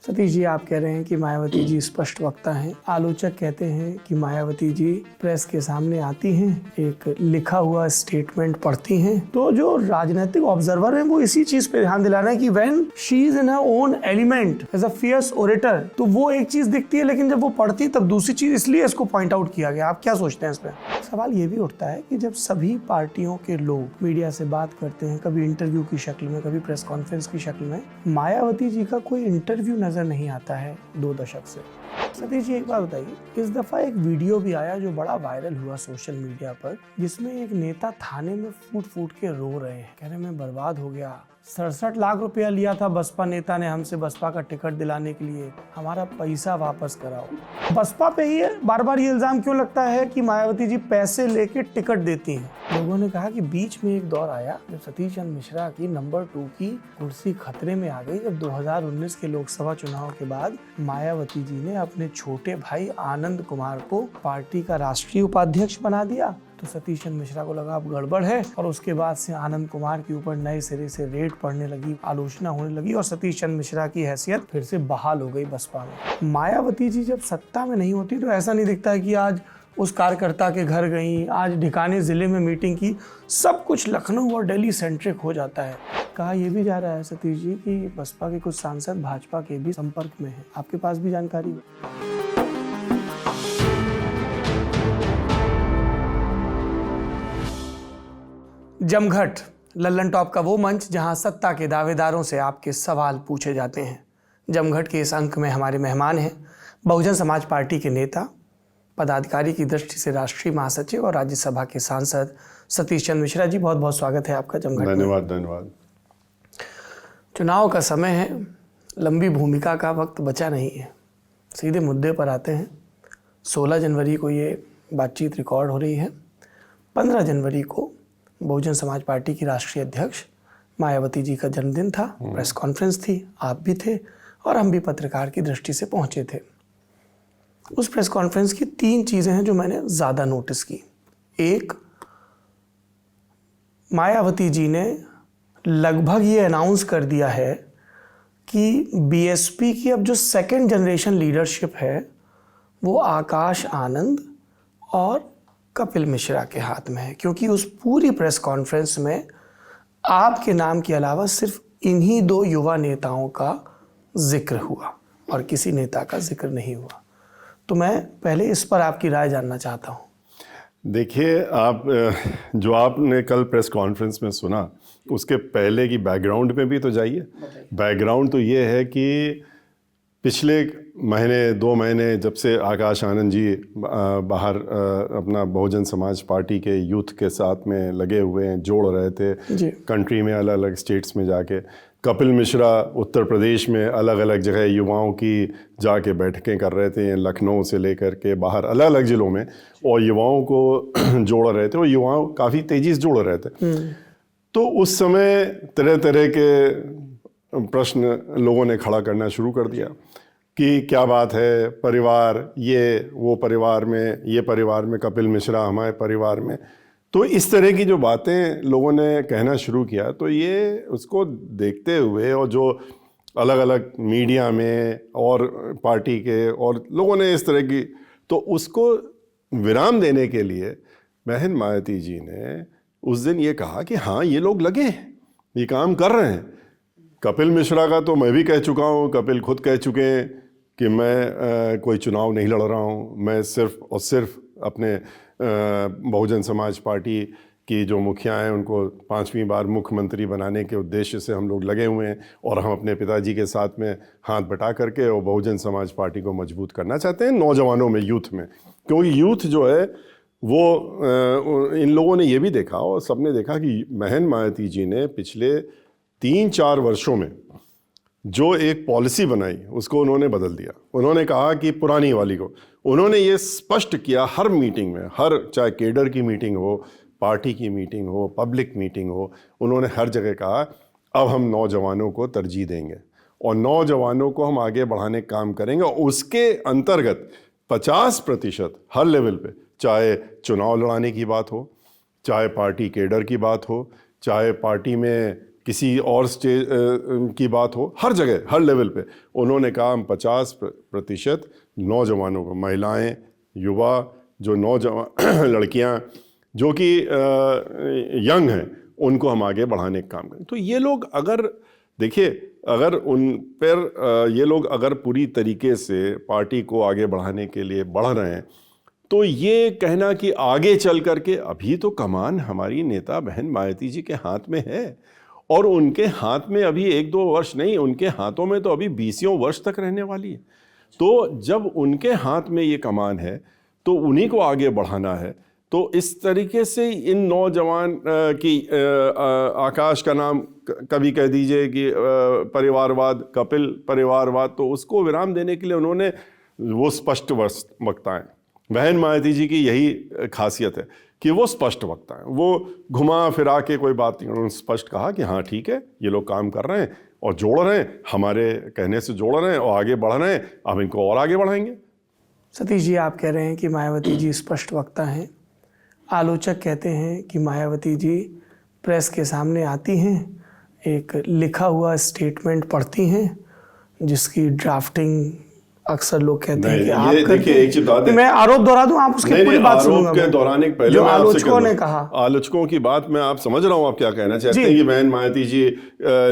सतीश जी, आप कह रहे हैं कि मायावती जी स्पष्ट वक्ता हैं। आलोचक कहते हैं कि मायावती जी प्रेस के सामने आती हैं, एक लिखा हुआ स्टेटमेंट पढ़ती हैं। तो जो राजनीतिक ऑब्जर्वर हैं वो इसी चीज पे ध्यान दिला रहे हैं कि when she is in her own element as a fierce orator, तो वो एक चीज दिखती है, लेकिन जब वो पढ़ती है तब दूसरी चीज, इसलिए इसको पॉइंट आउट किया गया। आप क्या सोचते हैं इस पर? सवाल ये भी उठता है कि जब सभी पार्टियों के लोग मीडिया से बात करते हैं, कभी इंटरव्यू की शक्ल में, कभी प्रेस कॉन्फ्रेंस की शक्ल में, मायावती जी का कोई इंटरव्यू नजर नहीं आता है 2 दशक से। सतीश जी, एक बात बताइए, इस दफा एक वीडियो भी आया जो बड़ा वायरल हुआ सोशल मीडिया पर, जिसमें एक नेता थाने में फूट फूट के रो रहे हैं, कह रहे मैं बर्बाद हो गया, 67 लाख रुपया लिया था बसपा नेता ने हमसे बसपा का टिकट दिलाने के लिए, हमारा पैसा वापस कराओ। बसपा पे ही बार बार ये इल्जाम क्यों लगता है कि मायावती जी पैसे लेके टिकट देती हैं? लोगों ने कहा कि बीच में एक दौर आया जब सतीश चंद्र मिश्रा की नंबर 2 की कुर्सी खतरे में आ गई, जब 2019 के लोकसभा चुनाव के बाद मायावती जी ने अपने छोटे भाई आनंद कुमार को पार्टी का राष्ट्रीय उपाध्यक्ष बना दिया। तो सतीश चंद्र मिश्रा को लगा अब गड़बड़ है, और उसके बाद से आनंद कुमार के ऊपर नए सिरे से रेड पड़ने लगी, आलोचना होने लगी, और सतीश चंद्र मिश्रा की हैसियत फिर से बहाल हो गई बसपा में। मायावती जी जब सत्ता में नहीं होती तो ऐसा नहीं दिखता है कि आज उस कार्यकर्ता के घर गई, आज ढिकाने जिले में मीटिंग की, सब कुछ लखनऊ और दिल्ली सेंट्रिक हो जाता है। कहा यह भी जा रहा है सतीश जी कि बसपा के कुछ सांसद भाजपा के भी संपर्क में हैं। आपके पास भी जानकारी है? जमघट, लल्लन टॉप का वो मंच जहां सत्ता के दावेदारों से आपके सवाल पूछे जाते हैं। जमघट के इस अंक में हमारे मेहमान हैं बहुजन समाज पार्टी के नेता, पदाधिकारी की दृष्टि से राष्ट्रीय महासचिव और राज्यसभा के सांसद सतीश चंद्र मिश्रा जी। बहुत बहुत स्वागत है आपका जमघट में। धन्यवाद। चुनाव का समय है, लंबी भूमिका का वक्त बचा नहीं है, सीधे मुद्दे पर आते हैं। 16 जनवरी को ये बातचीत रिकॉर्ड हो रही है। 15 जनवरी को बहुजन समाज पार्टी की राष्ट्रीय अध्यक्ष मायावती जी का जन्मदिन था, प्रेस कॉन्फ्रेंस थी, आप भी थे और हम भी पत्रकार की दृष्टि से पहुंचे थे। उस प्रेस कॉन्फ्रेंस की 3 चीज़ें हैं जो मैंने ज़्यादा नोटिस की। एक, मायावती जी ने लगभग ये अनाउंस कर दिया है कि बीएसपी की अब जो सेकंड जनरेशन लीडरशिप है वो आकाश आनंद और कपिल मिश्रा के हाथ में है, क्योंकि उस पूरी प्रेस कॉन्फ्रेंस में आपके नाम के अलावा सिर्फ इन्हीं 2 युवा नेताओं का जिक्र हुआ और किसी नेता का जिक्र नहीं हुआ। तो मैं पहले इस पर आपकी राय जानना चाहता हूँ। देखिए, आप जो आपने कल प्रेस कॉन्फ्रेंस में सुना, उसके पहले की बैकग्राउंड में भी तो जाइए। बैकग्राउंड तो ये है कि पिछले 2 महीने जब से आकाश आनंद जी बाहर अपना बहुजन समाज पार्टी के यूथ के साथ में लगे हुए हैं, जोड़ रहे थे कंट्री में, अलग अलग स्टेट्स में जाके। कपिल मिश्रा उत्तर प्रदेश में अलग अलग जगह युवाओं की जाके बैठकें कर रहे थे, लखनऊ से लेकर के बाहर अलग अलग ज़िलों में, और युवाओं को जोड़ रहे थे, और युवाओं काफ़ी तेज़ी से जोड़ रहे थे। तो उस समय तरह तरह के प्रश्न लोगों ने खड़ा करना शुरू कर दिया कि क्या बात है, परिवार ये, वो परिवार में, ये परिवार में कपिल मिश्रा, हमारे परिवार में। तो इस तरह की जो बातें लोगों ने कहना शुरू किया, तो ये उसको देखते हुए, और जो अलग अलग मीडिया में और पार्टी के और लोगों ने इस तरह की, तो उसको विराम देने के लिए बहन मायावती जी ने उस दिन ये कहा कि हाँ, ये लोग लगे हैं, ये काम कर रहे हैं। कपिल मिश्रा का तो मैं भी कह चुका हूँ, कपिल खुद कह चुके हैं कि मैं कोई चुनाव नहीं लड़ रहा हूँ, मैं सिर्फ और सिर्फ अपने बहुजन समाज पार्टी की जो मुखिया हैं उनको 5वीं बार मुख्यमंत्री बनाने के उद्देश्य से हम लोग लगे हुए हैं, और हम अपने पिताजी के साथ में हाथ बटा करके और बहुजन समाज पार्टी को मजबूत करना चाहते हैं नौजवानों में, यूथ में। क्योंकि यूथ जो है वो इन लोगों ने ये भी देखा और सबने देखा कि बहन मायावती जी ने पिछले 3-4 वर्षों में जो एक पॉलिसी बनाई उसको उन्होंने बदल दिया। उन्होंने कहा कि पुरानी वाली को, उन्होंने ये स्पष्ट किया हर मीटिंग में, हर, चाहे केडर की मीटिंग हो, पार्टी की मीटिंग हो, पब्लिक मीटिंग हो, उन्होंने हर जगह कहा अब हम नौजवानों को तरजीह देंगे और नौजवानों को हम आगे बढ़ाने का काम करेंगे। और उसके अंतर्गत 50% हर लेवल पे, चाहे चुनाव लड़ाने की बात हो, चाहे पार्टी केडर की बात हो, चाहे पार्टी में किसी और स्टेज की बात हो, हर जगह हर लेवल पे उन्होंने कहा हम 50% नौजवानों को, महिलाएं, युवा, जो नौजवान लड़कियां जो कि यंग हैं, उनको हम आगे बढ़ाने का काम करें। तो ये लोग अगर देखिए, अगर उन पर ये लोग अगर पूरी तरीके से पार्टी को आगे बढ़ाने के लिए बढ़ रहे हैं, तो ये कहना कि आगे चल करके, अभी तो कमान हमारी नेता बहन मायावती जी के हाथ में है, और उनके हाथ में अभी 1-2 वर्ष नहीं, उनके हाथों में तो अभी 20 वर्ष तक रहने वाली है। तो जब उनके हाथ में ये कमान है तो उन्हीं को आगे बढ़ाना है। तो इस तरीके से इन नौजवान की आकाश का नाम कभी कह दीजिए कि परिवारवाद, कपिल परिवारवाद, तो उसको विराम देने के लिए उन्होंने वो स्पष्ट वक्ता हैं। बहन मायावती जी की यही खासियत है कि वो स्पष्ट वक्ता हैं, वो घुमा फिरा के कोई बात नहीं, उन्होंने स्पष्ट कहा कि हाँ ठीक है, ये लोग काम कर रहे हैं और जोड़ रहे हैं, हमारे कहने से जोड़ रहे हैं और आगे बढ़ रहे हैं, अब इनको और आगे बढ़ाएंगे। सतीश जी, आप कह रहे हैं कि मायावती जी स्पष्ट वक्ता हैं। आलोचक कहते हैं कि मायावती जी प्रेस के सामने आती हैं, एक लिखा हुआ स्टेटमेंट पढ़ती हैं, जिसकी ड्राफ्टिंग अक्सर लोग कहते हैं कि आप देखिए, एक चीज बता दें, मैं आरोप दोहरा दूं, आप उसकी पूरी बात सुनूंगा। आरोप के दोहराने के पहले जो मैं आपसे आलोचकों ने कहा, आलोचकों की बात मैं आप समझ रहा हूं आप क्या कहना चाहते हैं कि बहन मायावती जी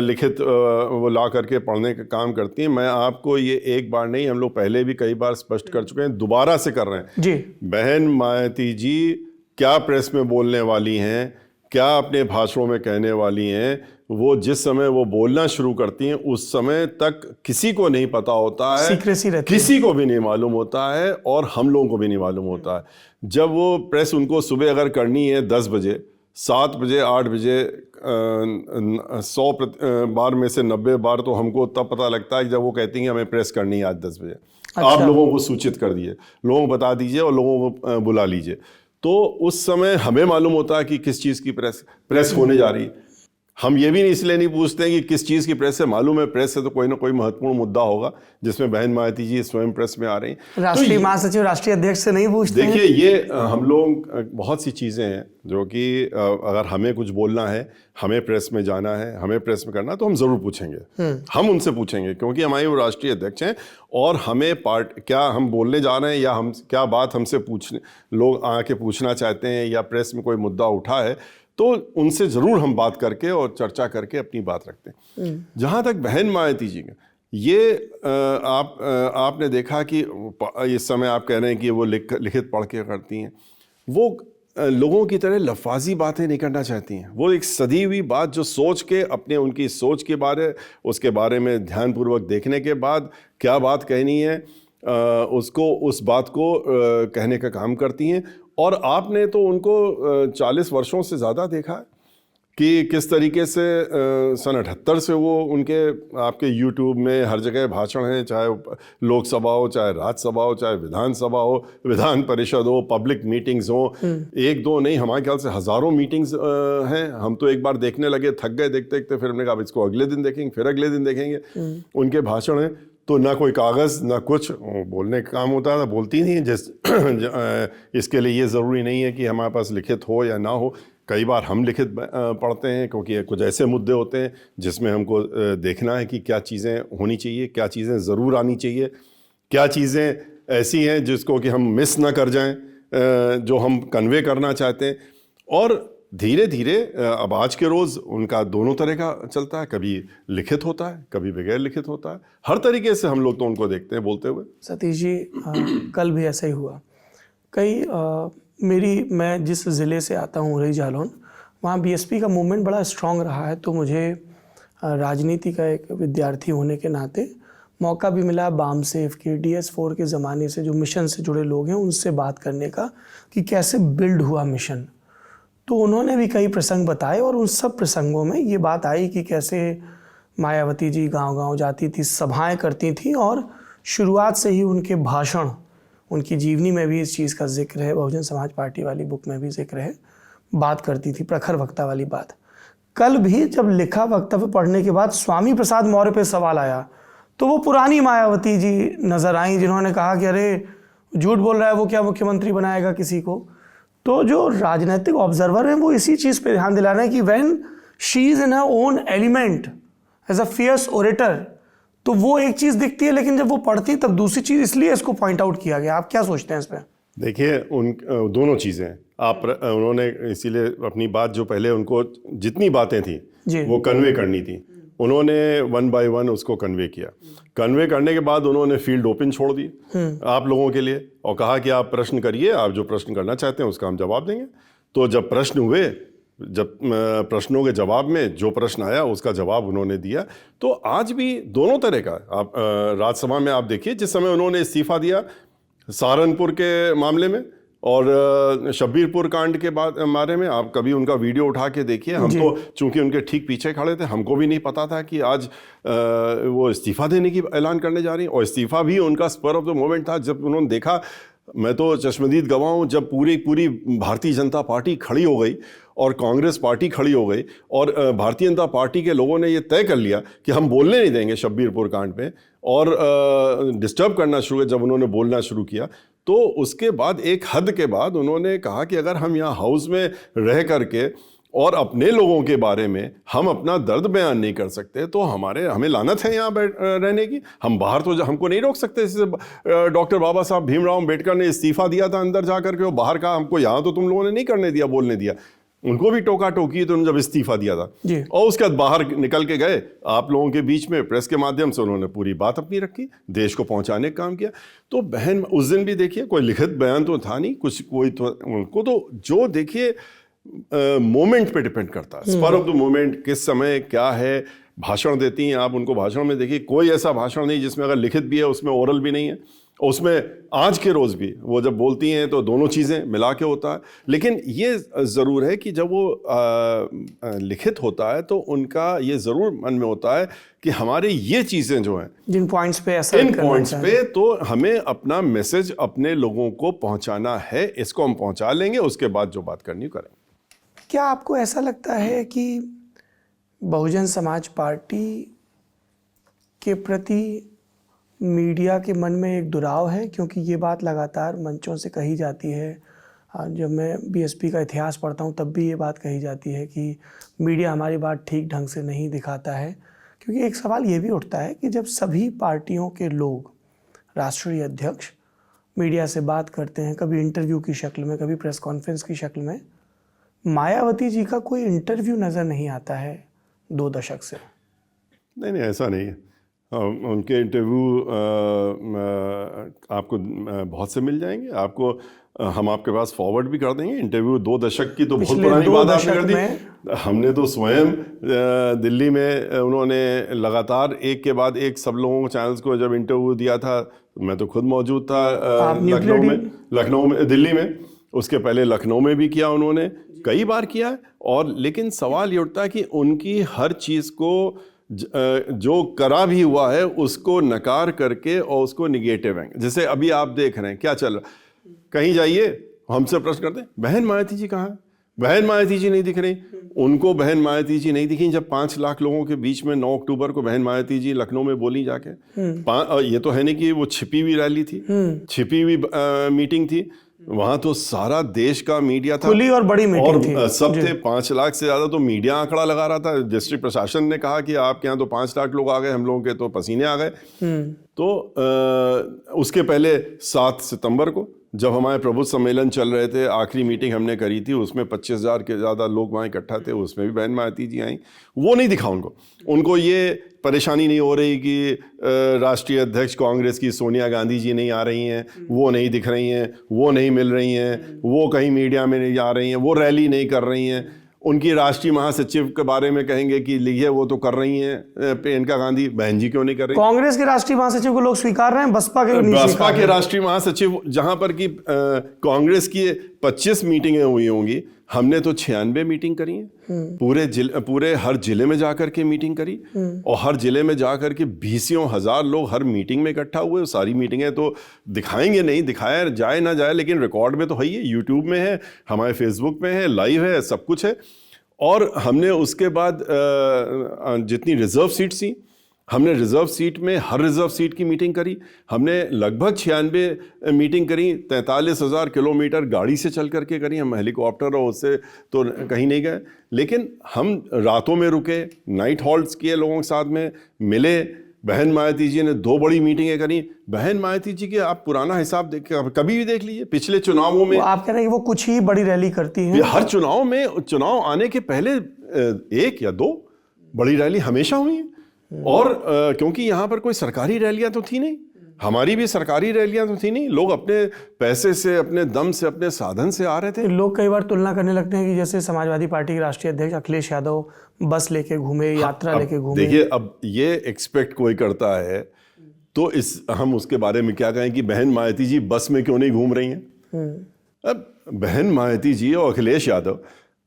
लिखित वो ला करके पढ़ने का काम करती हैं। मैं आपको ये एक बार नहीं, हम लोग पहले भी कई बार स्पष्ट कर चुके हैं, दोबारा से कर रहे हैं जी। बहन मायावती जी क्या प्रेस में बोलने वाली हैं, क्या अपने भाषणों में कहने वाली हैं, वो जिस समय वो बोलना शुरू करती हैं उस समय तक किसी को नहीं पता होता है, सीक्रेसी रहती है, किसी को भी नहीं मालूम होता है और हम लोगों को भी नहीं मालूम होता है। जब वो प्रेस उनको सुबह अगर करनी है 10 बजे, 7 बजे, 8 बजे, 100 बार में से 90 बार तो हमको तब पता लगता है जब वो कहती हैं हमें प्रेस करनी है आज 10 बजे। अच्छा। आप लोगों को सूचित कर दिए, लोगों को बता दीजिए और लोगों को बुला लीजिए। तो उस समय हमें मालूम होता है कि किस चीज़ की प्रेस होने जा रही है। हम ये भी इसलिए नहीं पूछते हैं कि किस चीज़ की प्रेस है, मालूम है प्रेस से तो कोई ना कोई महत्वपूर्ण मुद्दा होगा जिसमें बहन मायावती जी स्वयं प्रेस में आ रही हैं। राष्ट्रीय महासचिव, राष्ट्रीय अध्यक्ष से नहीं पूछते हैं। देखिए, ये हम लोग बहुत सी चीज़ें हैं जो कि अगर हमें कुछ बोलना है, हमें प्रेस में जाना है, हमें प्रेस में करना है, तो हम ज़रूर पूछेंगे, हम उनसे पूछेंगे, क्योंकि हमारे वो राष्ट्रीय अध्यक्ष हैं और हमें क्या हम बोलने जा रहे हैं या हम क्या बात हमसे पूछने लोग आके पूछना चाहते हैं या प्रेस में कोई मुद्दा उठा है, तो उनसे ज़रूर हम बात करके और चर्चा करके अपनी बात रखते हैं। जहाँ तक बहन मायावती जी का, ये आपने देखा कि इस समय आप कह रहे हैं कि वो लिखित पढ़ के करती हैं, वो लोगों की तरह लफाजी बातें नहीं करना चाहती हैं। वो एक सदी हुई बात जो सोच के अपने उनकी सोच के बारे, उसके बारे में ध्यानपूर्वक देखने के बाद क्या बात कहनी है, उसको उस बात को कहने का काम करती हैं। और आपने तो उनको 40 वर्षों से ज़्यादा देखा है कि किस तरीके से सन 78 से वो उनके आपके YouTube में हर जगह भाषण हैं, चाहे लोकसभा हो, चाहे राज्यसभा हो, चाहे विधानसभा हो, विधान परिषद हो, पब्लिक मीटिंग्स हो, 1-2 नहीं, हमारे ख्याल से हज़ारों मीटिंग्स हैं। हम तो एक बार देखने लगे, थक गए देखते देखते, फिर हमने कहा इसको अगले दिन देखेंगे, फिर अगले दिन देखेंगे। उनके भाषण हैं तो ना कोई कागज़ ना कुछ, बोलने का काम होता है, बोलती नहीं है। इसके लिए ये ज़रूरी नहीं है कि हमारे पास लिखित हो या ना हो, कई बार हम लिखित पढ़ते हैं क्योंकि कुछ ऐसे मुद्दे होते हैं जिसमें हमको देखना है कि क्या चीज़ें होनी चाहिए, क्या चीज़ें ज़रूर आनी चाहिए, क्या चीज़ें ऐसी हैं जिसको कि हम मिस ना कर जाएं, जो हम कन्वे करना चाहते हैं। और धीरे धीरे अब आज के रोज़ उनका दोनों तरह का चलता है, कभी लिखित होता है, कभी बगैर लिखित होता है, हर तरीके से हम लोग तो उनको देखते हैं बोलते हुए। सतीश जी, कल भी ऐसा ही हुआ। मैं जिस ज़िले से आता हूँ, उरई जालौन, वहाँ बीएसपी का मूवमेंट बड़ा स्ट्रांग रहा है, तो मुझे राजनीति का एक विद्यार्थी होने के नाते मौका भी मिला बामसेफ के DS4 के ज़माने से जो मिशन से जुड़े लोग हैं उनसे बात करने का कि कैसे बिल्ड हुआ मिशन। तो उन्होंने भी कई प्रसंग बताए और उन सब प्रसंगों में ये बात आई कि कैसे मायावती जी गांव-गांव जाती थी, सभाएं करती थी और शुरुआत से ही उनके भाषण, उनकी जीवनी में भी इस चीज़ का जिक्र है, बहुजन समाज पार्टी वाली बुक में भी जिक्र है, बात करती थी, प्रखर वक्ता वाली बात। कल भी जब लिखा वक्तव्य पढ़ने के बाद स्वामी प्रसाद मौर्य पे सवाल आया तो वो पुरानी मायावती जी नज़र आई जिन्होंने कहा कि अरे झूठ बोल रहा है, वो क्या मुख्यमंत्री बनाएगा किसी को। तो जो राजनीतिक ऑब्जर्वर हैं वो इसी चीज़ पे ध्यान दिला रहे हैं कि when she is in her own element as a fierce orator, तो वो एक चीज दिखती है, लेकिन जब वो पढ़ती है तब दूसरी चीज, इसलिए इसको पॉइंट आउट किया गया। आप क्या सोचते हैं इस पर? देखिए, उन दोनों चीज़ें उन्होंने इसीलिए अपनी बात जो पहले उनको जितनी बातें थी वो कन्वे करनी थी, उन्होंने 1 by 1 उसको कन्वे किया। कन्वे करने के बाद उन्होंने फील्ड ओपन छोड़ दी आप लोगों के लिए और कहा कि आप प्रश्न करिए, आप जो प्रश्न करना चाहते हैं उसका हम जवाब देंगे। तो जब प्रश्न हुए, जब प्रश्नों के जवाब में जो प्रश्न आया उसका जवाब उन्होंने दिया। तो आज भी दोनों तरह का आप राज्यसभा में आप देखिए, जिस समय उन्होंने इस्तीफा दिया सहारनपुर के मामले में और शब्बीरपुर कांड के बारे में, आप कभी उनका वीडियो उठा के देखिए। हम तो चूंकि उनके ठीक पीछे खड़े थे, हमको भी नहीं पता था कि आज वो इस्तीफा देने की ऐलान करने जा रही हैं। और इस्तीफा भी उनका स्पर ऑफ द मोमेंट था। जब उन्होंने देखा, मैं तो चश्मदीद गवाह हूँ, जब पूरी भारतीय जनता पार्टी खड़ी हो गई और कांग्रेस पार्टी खड़ी हो गई और भारतीय जनता पार्टी के लोगों ने ये तय कर लिया कि हम बोलने नहीं देंगे शब्बीरपुर कांड पे, और डिस्टर्ब करना शुरू, जब उन्होंने बोलना शुरू किया, तो उसके बाद एक हद के बाद उन्होंने कहा कि अगर हम यहाँ हाउस में रह करके और अपने लोगों के बारे में हम अपना दर्द बयान नहीं कर सकते तो हमें लानत है यहाँ रहने की। हम बाहर तो हमको नहीं रोक सकते। जैसे डॉक्टर बाबा साहब भीमराव अम्बेडकर ने इस्तीफा दिया था अंदर जा करके, वो बाहर का हमको यहाँ तो तुम लोगों ने नहीं करने दिया, बोलने दिया। उनको भी टोका टोकी तो उन्होंने जब इस्तीफा दिया था और उसके बाद बाहर निकल के गए, आप लोगों के बीच में प्रेस के माध्यम से उन्होंने पूरी बात अपनी रखी, देश को पहुंचाने का काम किया। तो बहन उस दिन भी देखिए, कोई लिखित बयान तो था नहीं कुछ, कोई तो उनको तो जो देखिए मोमेंट पे डिपेंड करता है, स्पर ऑफ द मोमेंट, किस समय क्या है। भाषण देती हैं आप, उनको भाषण में देखिए, कोई ऐसा भाषण नहीं जिसमें अगर लिखित भी है उसमें ओरल भी नहीं है, उसमें आज के रोज़ भी वो जब बोलती हैं तो दोनों चीज़ें मिला के होता है। लेकिन ये ज़रूर है कि जब वो लिखित होता है तो उनका ये ज़रूर मन में होता है कि हमारे ये चीज़ें जो हैं, जिन पॉइंट्स पे ऐसा इन पॉइंट्स पे तो हमें अपना मैसेज अपने लोगों को पहुंचाना है, इसको हम पहुंचा लेंगे, उसके बाद जो बात करनी करेंगे। क्या आपको ऐसा लगता है कि बहुजन समाज पार्टी के प्रति मीडिया के मन में एक दुराव है? क्योंकि ये बात लगातार मंचों से कही जाती है। जब मैं बीएसपी का इतिहास पढ़ता हूँ तब भी ये बात कही जाती है कि मीडिया हमारी बात ठीक ढंग से नहीं दिखाता है। क्योंकि एक सवाल ये भी उठता है कि जब सभी पार्टियों के लोग, राष्ट्रीय अध्यक्ष मीडिया से बात करते हैं, कभी इंटरव्यू की शक्ल में, कभी प्रेस कॉन्फ्रेंस की शक्ल में, मायावती जी का कोई इंटरव्यू नज़र नहीं आता है 2 दशक से। नहीं, ऐसा नहीं है। उनके इंटरव्यू आपको बहुत से मिल जाएंगे। आपको हम आपके पास फॉरवर्ड भी कर देंगे। इंटरव्यू 2 दशक की तो बहुत पुरानी बात आपने कर दी। हमने तो स्वयं दिल्ली में उन्होंने लगातार एक के बाद एक सब लोगों को, चैनल्स को जब इंटरव्यू दिया था, मैं तो खुद मौजूद था लखनऊ में, दिल्ली में, उसके पहले लखनऊ में भी किया उन्होंने, कई बार किया है। और लेकिन सवाल ये उठता है कि उनकी हर चीज़ को जो करा भी हुआ है उसको नकार करके और उसको निगेटिव है। जैसे अभी आप देख रहे हैं क्या चल रहा, कहीं जाइए हमसे प्रश्न करते हैं, बहन मायावती जी कहाँ है? बहन मायावती जी नहीं दिख रही। उनको बहन मायावती जी नहीं दिखी जब 5 लाख लोगों के बीच में 9 अक्टूबर को बहन मायावती जी लखनऊ में बोली जाके। ये तो है नहीं कि वो छिपी हुई रैली थी, छिपी हुई मीटिंग थी, वहां तो सारा देश का मीडिया था, खुली और बड़ी मीटिंग थी, सब थे। 5 लाख से ज्यादा तो मीडिया आंकड़ा लगा रहा था। डिस्ट्रिक्ट प्रशासन ने कहा कि आपके यहाँ तो 5 लाख लोग आ गए, हम लोगों के तो पसीने आ गए। तो उसके पहले 7 सितंबर को जब हमारे प्रबुद्ध सम्मेलन चल रहे थे, आखिरी मीटिंग हमने करी थी, उसमें 25,000 के ज़्यादा लोग वहाँ इकट्ठा थे, उसमें भी बहन मायावती जी आई। वो नहीं दिखा उनको ये परेशानी नहीं हो रही कि राष्ट्रीय अध्यक्ष कांग्रेस की सोनिया गांधी जी नहीं आ रही हैं, वो नहीं दिख रही हैं, वो नहीं मिल रही हैं, वो कहीं मीडिया में नहीं आ रही हैं, वो रैली नहीं कर रही हैं। उनकी राष्ट्रीय महासचिव के बारे में कहेंगे कि लिखिए वो तो कर रही हैं प्रियंका गांधी, बहन जी क्यों नहीं कर रही? कांग्रेस के राष्ट्रीय महासचिव को लोग स्वीकार रहे हैं, बसपा के राष्ट्रीय महासचिव, जहां पर कि कांग्रेस की 25 मीटिंगें हुई होंगी, हमने तो 96 मीटिंग करी है। पूरे हर जिले में जाकर के मीटिंग करी और हर जिले में जाकर के 20 हजार लोग हर मीटिंग में इकट्ठा हुए। सारी मीटिंगें तो दिखाएंगे नहीं, दिखाया जाए ना जाए, लेकिन रिकॉर्ड में तो है ही, यूट्यूब में है, हमारे फेसबुक में है, लाइव है, सब कुछ है। और हमने उसके बाद जितनी रिजर्व सीट्स थी हमने रिजर्व सीट में हर रिजर्व सीट की मीटिंग करी। हमने लगभग 96 मीटिंग करी, 43,000 किलोमीटर गाड़ी से चल करके करी। हम हेलीकॉप्टर और उससे तो कहीं नहीं गए, लेकिन हम रातों में रुके, नाइट हॉल्ट्स किए, लोगों के साथ में मिले। बहन मायावती जी ने 2 बड़ी मीटिंगें करी। बहन मायावती जी के आप पुराना हिसाब कभी भी देख लीजिए, पिछले चुनावों में आप कह रहे हैं कि वो कुछ ही बड़ी रैली करती हैं? हर चुनाव में, चुनाव आने के पहले 1 या 2 बड़ी रैली हमेशा हुई है। और क्योंकि यहाँ पर कोई सरकारी रैलियां तो थी नहीं, हमारी भी सरकारी रैलियां तो थी नहीं। लोग अपने पैसे से, अपने दम से, अपने साधन से आ रहे थे। लोग कई बार तुलना करने लगते हैं कि जैसे समाजवादी पार्टी के राष्ट्रीय अध्यक्ष अखिलेश यादव बस लेके घूमे, यात्रा लेके घूमे। देखिए, अब ये एक्सपेक्ट कोई करता है तो हम उसके बारे में क्या कहें कि बहन मायावती जी बस में क्यों नहीं घूम रही हैं। अब बहन मायावती जी और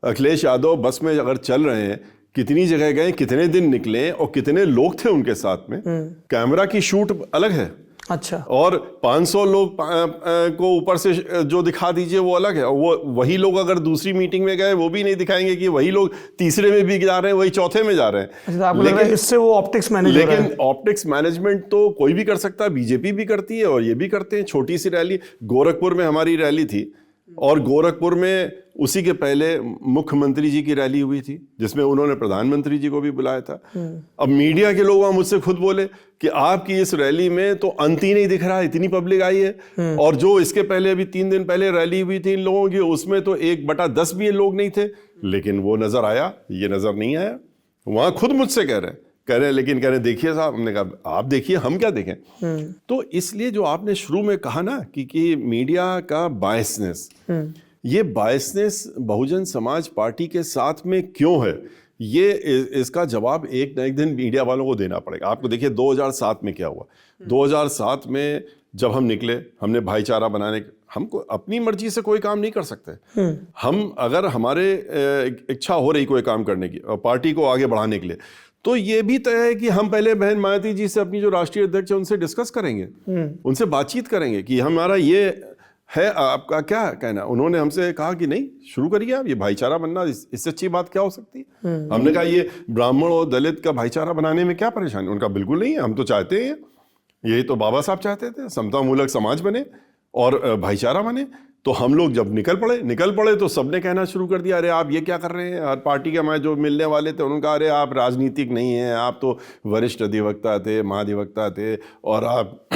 अखिलेश यादव बस में अगर चल रहे हैं, कितनी जगह गए, कितने दिन निकले और कितने लोग थे उनके साथ में, कैमरा की शूट अलग है। अच्छा। और 500 लोग को ऊपर से जो दिखा दीजिए वो अलग है। वो वही लोग अगर दूसरी मीटिंग में गए वो भी नहीं दिखाएंगे कि वही लोग तीसरे में भी जा रहे हैं, वही चौथे में जा रहे हैं। आपको लग रहा है इससे वो ऑप्टिक्स मैनेज हो रहा है? लेकिन ऑप्टिक्स मैनेजमेंट तो कोई भी कर सकता है, बीजेपी भी करती है और ये भी करते हैं। छोटी सी रैली गोरखपुर में हमारी रैली थी, और गोरखपुर में उसी के पहले मुख्यमंत्री जी की रैली हुई थी जिसमें उन्होंने प्रधानमंत्री जी को भी बुलाया था। अब मीडिया के लोग मुझसे खुद बोले कि आपकी इस रैली में तो अंत ही नहीं दिख रहा, इतनी पब्लिक आई है। और जो इसके पहले अभी 3 दिन पहले रैली हुई थी इन लोगों की, उसमें तो 1/10 भी लोग नहीं थे, लेकिन वो नजर आया, ये नजर नहीं आया। वहां खुद मुझसे कह रहे हैं, लेकिन कह रहे देखिए साहब। हमने कहा आप देखिए, हम क्या देखें। तो इसलिए जो आपने शुरू में कहा ना कि मीडिया का बायसनेस, ये बायसनेस बहुजन समाज पार्टी के साथ में क्यों है, ये इसका जवाब एक न एक दिन मीडिया वालों को देना पड़ेगा। आपको देखिए 2007 में क्या हुआ। 2007 में जब हम निकले, हमने भाईचारा बनाने, हमको अपनी मर्जी से कोई काम नहीं कर सकते। हम अगर हमारे इच्छा हो रही कोई काम करने की और पार्टी को आगे बढ़ाने के लिए, तो ये भी तय है कि हम पहले बहन मायावती जी से, अपनी जो राष्ट्रीय अध्यक्ष है, उनसे डिस्कस करेंगे, उनसे बातचीत करेंगे कि हमारा ये है, आपका क्या कहना। उन्होंने हमसे कहा कि नहीं, शुरू करिए आप, ये भाईचारा बनना, इससे अच्छी बात क्या हो सकती है। हमने कहा ये ब्राह्मण और दलित का भाईचारा बनाने में क्या परेशानी। उनका बिल्कुल नहीं है, हम तो चाहते हैं, यही तो बाबा साहब चाहते थे, समतामूलक समाज बने और भाईचारा बने। तो हम लोग जब निकल पड़े तो सबने कहना शुरू कर दिया, अरे आप ये क्या कर रहे हैं। हर पार्टी के हमारे जो मिलने वाले थे उन्होंने कहा, अरे आप राजनीतिक नहीं हैं, आप तो वरिष्ठ अधिवक्ता थे, महाधिवक्ता थे, और आप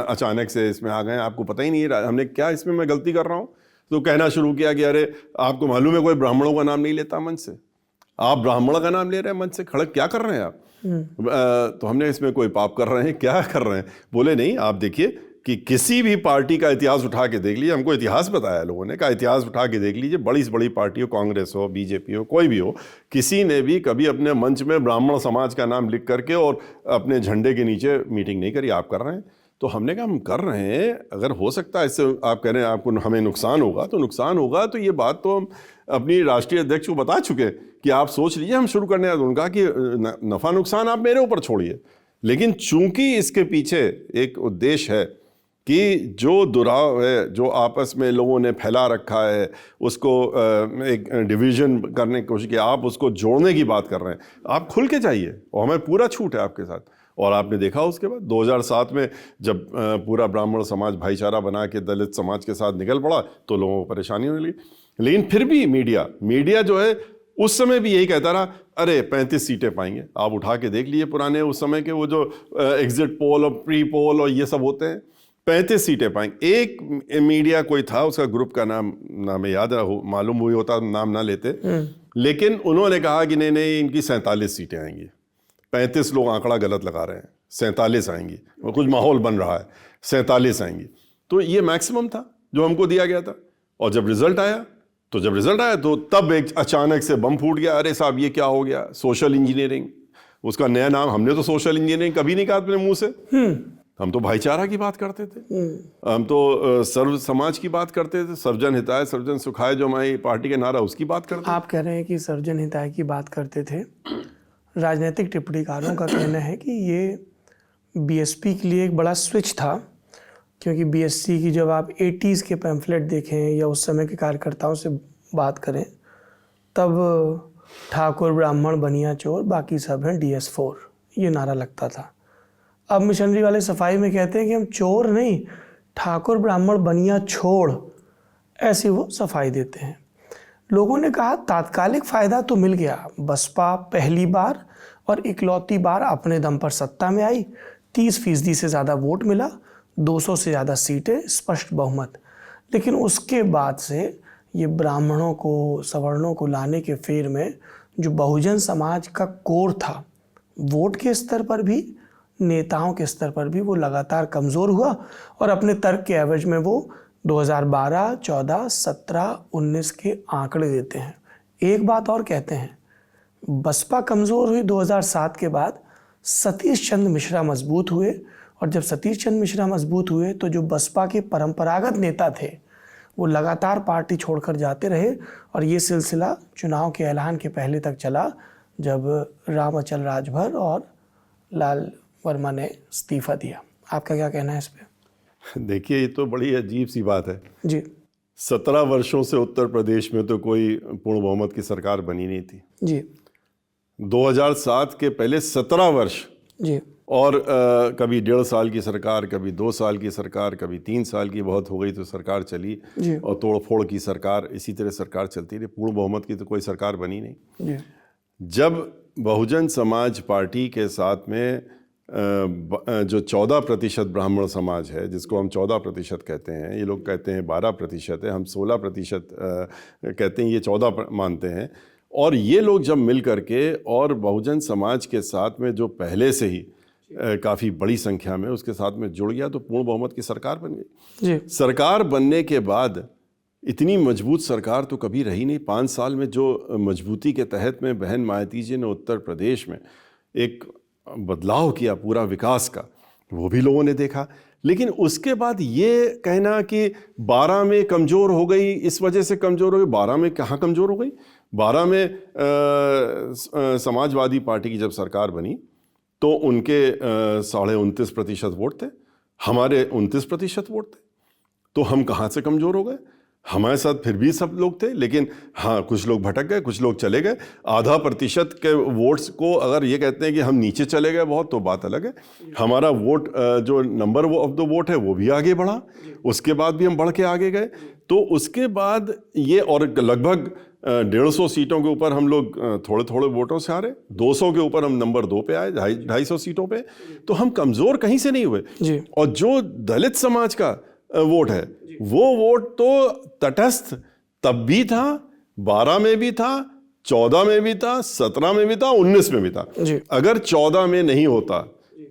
अचानक से इसमें आ गए, आपको पता ही नहीं है। हमने क्या इसमें मैं गलती कर रहा हूँ। तो कहना शुरू किया कि अरे आपको मालूम है कोई ब्राह्मणों का नाम नहीं लेता मंच से, आप ब्राह्मण का नाम ले रहे हैं मंच से खड़े, क्या कर रहे हैं आप। तो हमने इसमें कोई पाप कर रहे हैं, क्या कर रहे हैं। बोले नहीं, आप देखिए कि किसी भी पार्टी का इतिहास उठा के देख लीजिए। हमको इतिहास बताया लोगों ने, कहा इतिहास उठा के देख लीजिए, बड़ी से बड़ी पार्टी हो, कांग्रेस हो, बीजेपी हो, कोई भी हो, किसी ने भी कभी अपने मंच में ब्राह्मण समाज का नाम लिख करके और अपने झंडे के नीचे मीटिंग नहीं करी। आप कर रहे हैं। तो हमने कहा हम कर रहे हैं, अगर हो सकता है इससे आप कह रहे हैं आपको हमें नुकसान होगा तो नुकसान होगा। तो ये बात तो हम अपनी राष्ट्रीय अध्यक्ष को बता चुके कि आप सोच लीजिए, हम शुरू करने। उनका कि नफ़ा नुकसान आप मेरे ऊपर छोड़िए, लेकिन चूंकि इसके पीछे एक उद्देश्य है कि जो दुराव है, जो आपस में लोगों ने फैला रखा है, उसको एक डिवीज़न करने की कोशिश की, आप उसको जोड़ने की बात कर रहे हैं। आप खुल के जाइए और हमें पूरा छूट है आपके साथ। और आपने देखा उसके बाद 2007 में जब पूरा ब्राह्मण समाज भाईचारा बना के दलित समाज के साथ निकल पड़ा तो लोगों को परेशानी होने लगी। लेकिन फिर भी मीडिया जो है उस समय भी यही कहता रहा, अरे 35 सीटें पाएंगे। आप उठा के देख लीजिए पुराने उस समय के वो जो एग्जिट पोल और प्री पोल और ये सब होते हैं, 35 सीटें पाएंगे। एक मीडिया कोई था, उसका ग्रुप का नाम याद मालूम हुई होता, नाम ना लेते, लेकिन उन्होंने कहा कि नहीं इनकी 47 सीटें आएंगी। 35 लोग आंकड़ा गलत लगा रहे हैं, 47 आएंगी, कुछ माहौल बन रहा है, 47 आएंगी। तो ये मैक्सिमम था जो हमको दिया गया था। और जब रिजल्ट आया तो तब एक अचानक से बम फूट गया। अरे साहब ये क्या हो गया, सोशल इंजीनियरिंग, उसका नया नाम। हमने तो सोशल इंजीनियरिंग कभी नहीं कहा अपने मुंह से। हम तो भाईचारा की बात करते थे, हम तो सर्व समाज की बात करते थे, सर्वजन हिताय सर्वजन सुखाय, जो हमारी पार्टी के नारा, उसकी बात करते थे। आप कह रहे हैं कि सर्वजन हिताय की बात करते थे। राजनीतिक टिप्पणीकारों का कहना है कि ये बीएसपी के लिए एक बड़ा स्विच था, क्योंकि बीएसपी की जब आप 80s के पैम्फलेट देखें या उस समय के कार्यकर्ताओं से बात करें, तब ठाकुर ब्राह्मण बनिया चोर बाकी सब हैं DS4, ये नारा लगता था। अब मिशनरी वाले सफाई में कहते हैं कि हम चोर नहीं, ठाकुर ब्राह्मण बनिया छोड़, ऐसी वो सफाई देते हैं। लोगों ने कहा तात्कालिक फायदा तो मिल गया, बसपा पहली बार और इकलौती बार अपने दम पर सत्ता में आई, 30% से ज़्यादा वोट मिला, 200 से ज़्यादा सीटें, स्पष्ट बहुमत। लेकिन उसके बाद से ये ब्राह्मणों को, सवर्णों को लाने के फेर में जो बहुजन समाज का कोर था, वोट के स्तर पर भी, नेताओं के स्तर पर भी, वो लगातार कमज़ोर हुआ और अपने तर्क के एवज में वो 2012, 14, 17, 19 के आंकड़े देते हैं। एक बात और कहते हैं, बसपा कमज़ोर हुई 2007 के बाद, सतीश चंद्र मिश्रा मजबूत हुए, और जब सतीश चंद्र मिश्रा मजबूत हुए तो जो बसपा के परंपरागत नेता थे वो लगातार पार्टी छोड़कर जाते रहे, और ये सिलसिला चुनाव के ऐलान के पहले तक चला, जब राम अचल राजभर और लाल वर्मा ने इस्तीफा दिया। आपका क्या कहना है इस पे? देखिए, ये तो बड़ी अजीब सी बात है जी। 17 वर्षों से उत्तर प्रदेश में तो कोई पूर्ण बहुमत की सरकार बनी नहीं थी जी। 2007 के पहले 17 वर्ष जी। और कभी 1.5 साल की सरकार, कभी 2 साल की सरकार, कभी 3 साल की बहुत हो गई तो सरकार चली, और तोड़ फोड़ की सरकार, इसी तरह सरकार चलती रही। पूर्ण बहुमत की तो कोई सरकार बनी नहीं। जी। जब बहुजन समाज पार्टी के साथ में जो 14% ब्राह्मण समाज है, जिसको हम 14% कहते हैं, ये लोग कहते हैं 12% है, हम 16% कहते हैं, ये 14 मानते हैं, और ये लोग जब मिल करके और बहुजन समाज के साथ में जो पहले से ही काफ़ी बड़ी संख्या में उसके साथ में जुड़ गया तो पूर्ण बहुमत की सरकार बन गई। जी। सरकार बनने के बाद इतनी मजबूत सरकार तो कभी रही नहीं। 5 साल में जो मजबूती के तहत में बहन मायावती जी ने उत्तर प्रदेश में एक बदलाव किया पूरा विकास का, वो भी लोगों ने देखा। लेकिन उसके बाद ये कहना कि 12 में कमज़ोर हो गई, इस वजह से कमज़ोर हो गई, 12 में कहाँ कमज़ोर हो गई? 12 में समाजवादी पार्टी की जब सरकार बनी तो उनके 29.5% वोट थे, हमारे 29% वोट थे, तो हम कहाँ से कमज़ोर हो गए? हमारे साथ फिर भी सब लोग थे, लेकिन हाँ, कुछ लोग भटक गए, कुछ लोग चले गए। 0.5% के वोट्स को अगर ये कहते हैं कि हम नीचे चले गए बहुत, तो बात अलग है। हमारा वोट जो नंबर ऑफ द वोट है वो भी आगे बढ़ा, उसके बाद भी हम बढ़ के आगे गए। तो उसके बाद ये, और लगभग 150 सीटों के ऊपर हम लोग थोड़े थोड़े वोटों से हारे, 200 के ऊपर हम नंबर 2 पे आए, 250 सीटों पे। तो हम कमज़ोर कहीं से नहीं हुए। और जो दलित समाज का वोट है, वो वोट तो तटस्थ तब भी था, 12 में भी था, 14 में भी था, 17 में भी था, 19 में भी था। अगर 14 में नहीं होता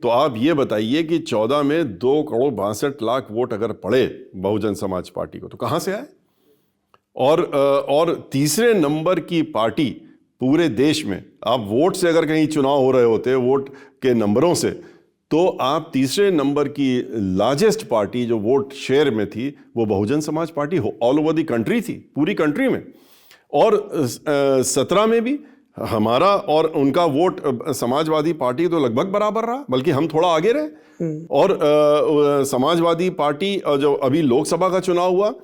तो आप ये बताइए कि 14 में 2,62,00,000 वोट अगर पड़े बहुजन समाज पार्टी को, तो कहाँ से आए? और तीसरे नंबर की पार्टी पूरे देश में, आप वोट से अगर कहीं चुनाव हो रहे होते, वोट के नंबरों से, तो आप तीसरे नंबर की लार्जेस्ट पार्टी जो वोट शेयर में थी वो Bahujan Samaj party all over the country थी, पूरी कंट्री में। और 17 में भी हमारा और उनका वोट समाजवादी पार्टी तो लगभग बराबर रहा, बल्कि हम थोड़ा आगे रहे। और समाजवादी पार्टी जो अभी लोकसभा का चुनाव हुआ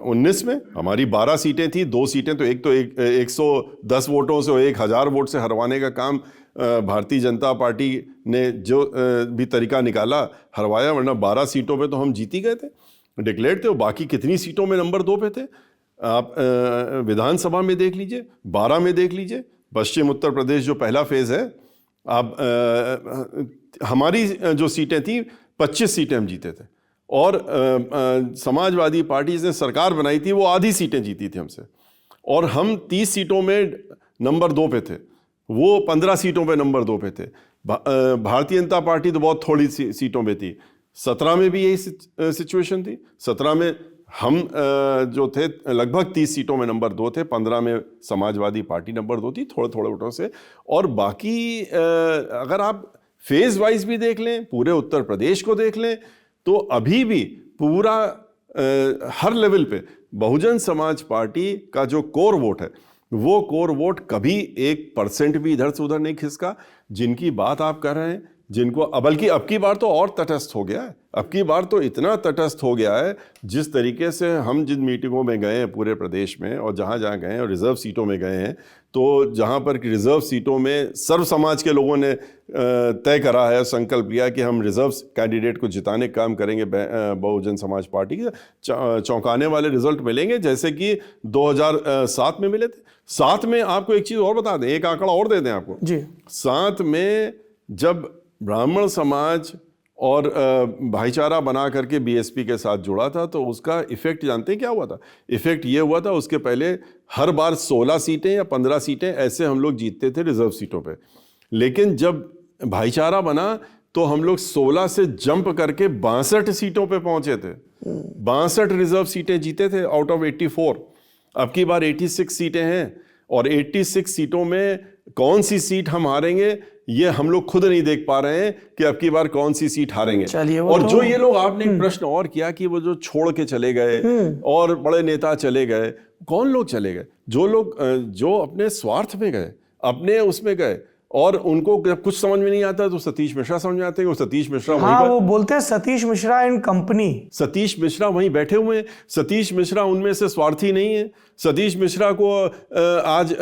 19 में, हमारी 12 सीटें थी, 2 सीटें तो 110 वोटों से 1000 वोट से हरवाने का काम भारतीय जनता पार्टी ने जो भी तरीका निकाला हरवाया, वरना 12 सीटों पे तो हम जीत ही गए थे, डिक्लेयर्ड थे। और बाकी कितनी सीटों में नंबर 2 पे थे? आप विधानसभा में देख लीजिए, 12 में देख लीजिए, पश्चिम उत्तर प्रदेश जो पहला फेज है, आप हमारी जो सीटें थी 25 सीटें हम जीते थे, और समाजवादी पार्टी जिसने सरकार बनाई थी वो आधी सीटें जीती थी हमसे, और हम 30 सीटों में नंबर 2 पे थे, वो 15 सीटों पे नंबर 2 पे थे। भारतीय जनता पार्टी तो बहुत थोड़ी सीटों पे थी। 17 में भी यही सिचुएशन थी। 17 में हम जो थे लगभग 30 सीटों में नंबर 2 थे, 15 में समाजवादी पार्टी नंबर 2 थी, थोड़े थोड़े वोटों से। और बाकी अगर आप फेज वाइज भी देख लें, पूरे उत्तर प्रदेश को देख लें, तो अभी भी पूरा हर लेवल पे बहुजन समाज पार्टी का जो कोर वोट है, वो कोर वोट कभी 1% भी इधर से उधर नहीं खिसका। जिनकी बात आप कर रहे हैं जिनको बल्कि अब की बार तो और तटस्थ हो गया है, अब की बार तो इतना तटस्थ हो गया है। जिस तरीके से हम जिन मीटिंगों में गए हैं पूरे प्रदेश में और जहाँ जहाँ गए हैं और रिजर्व सीटों में गए हैं, तो जहाँ पर रिजर्व सीटों में सर्व समाज के लोगों ने तय करा है, संकल्प लिया कि हम रिजर्व कैंडिडेट को जिताने का काम करेंगे बहुजन समाज पार्टी के। चौंकाने वाले रिजल्ट मिलेंगे जैसे कि 2007 में मिले थे। साथ में आपको एक चीज़ और बता दें, एक आंकड़ा और दे दें आपको जी। साथ में जब ब्राह्मण समाज और भाईचारा बना करके बीएसपी के साथ जुड़ा था तो उसका इफेक्ट जानते हैं क्या हुआ था? इफेक्ट ये हुआ था, उसके पहले हर बार 16 सीटें या 15 सीटें ऐसे हम लोग जीतते थे रिजर्व सीटों पे, लेकिन जब भाईचारा बना तो हम लोग 16 से जंप करके 62 सीटों पे पहुंचे थे। 62 रिजर्व सीटें जीते थे आउट ऑफ 84। अब की बार 86 सीटें हैं और 86 सीटों में कौन सी सीट हम हारेंगे ये हम लोग खुद नहीं देख पा रहे हैं कि अब की बार कौन सी सीट हारेंगे। और जो ये लोग, आपने एक प्रश्न और किया कि वो जो छोड़ के चले गए और बड़े नेता चले गए, कौन लोग चले गए? जो लोग जो अपने स्वार्थ में गए, अपने उसमें गए और उनको कुछ समझ में नहीं आता तो सतीश मिश्रा समझ में आते हैं। सतीश मिश्रा वो बोलते हैं सतीश मिश्रा एंड कंपनी। सतीश मिश्रा वहीं बैठे हुए हैं। सतीश मिश्रा उनमें से स्वार्थी नहीं है। सतीश मिश्रा को आज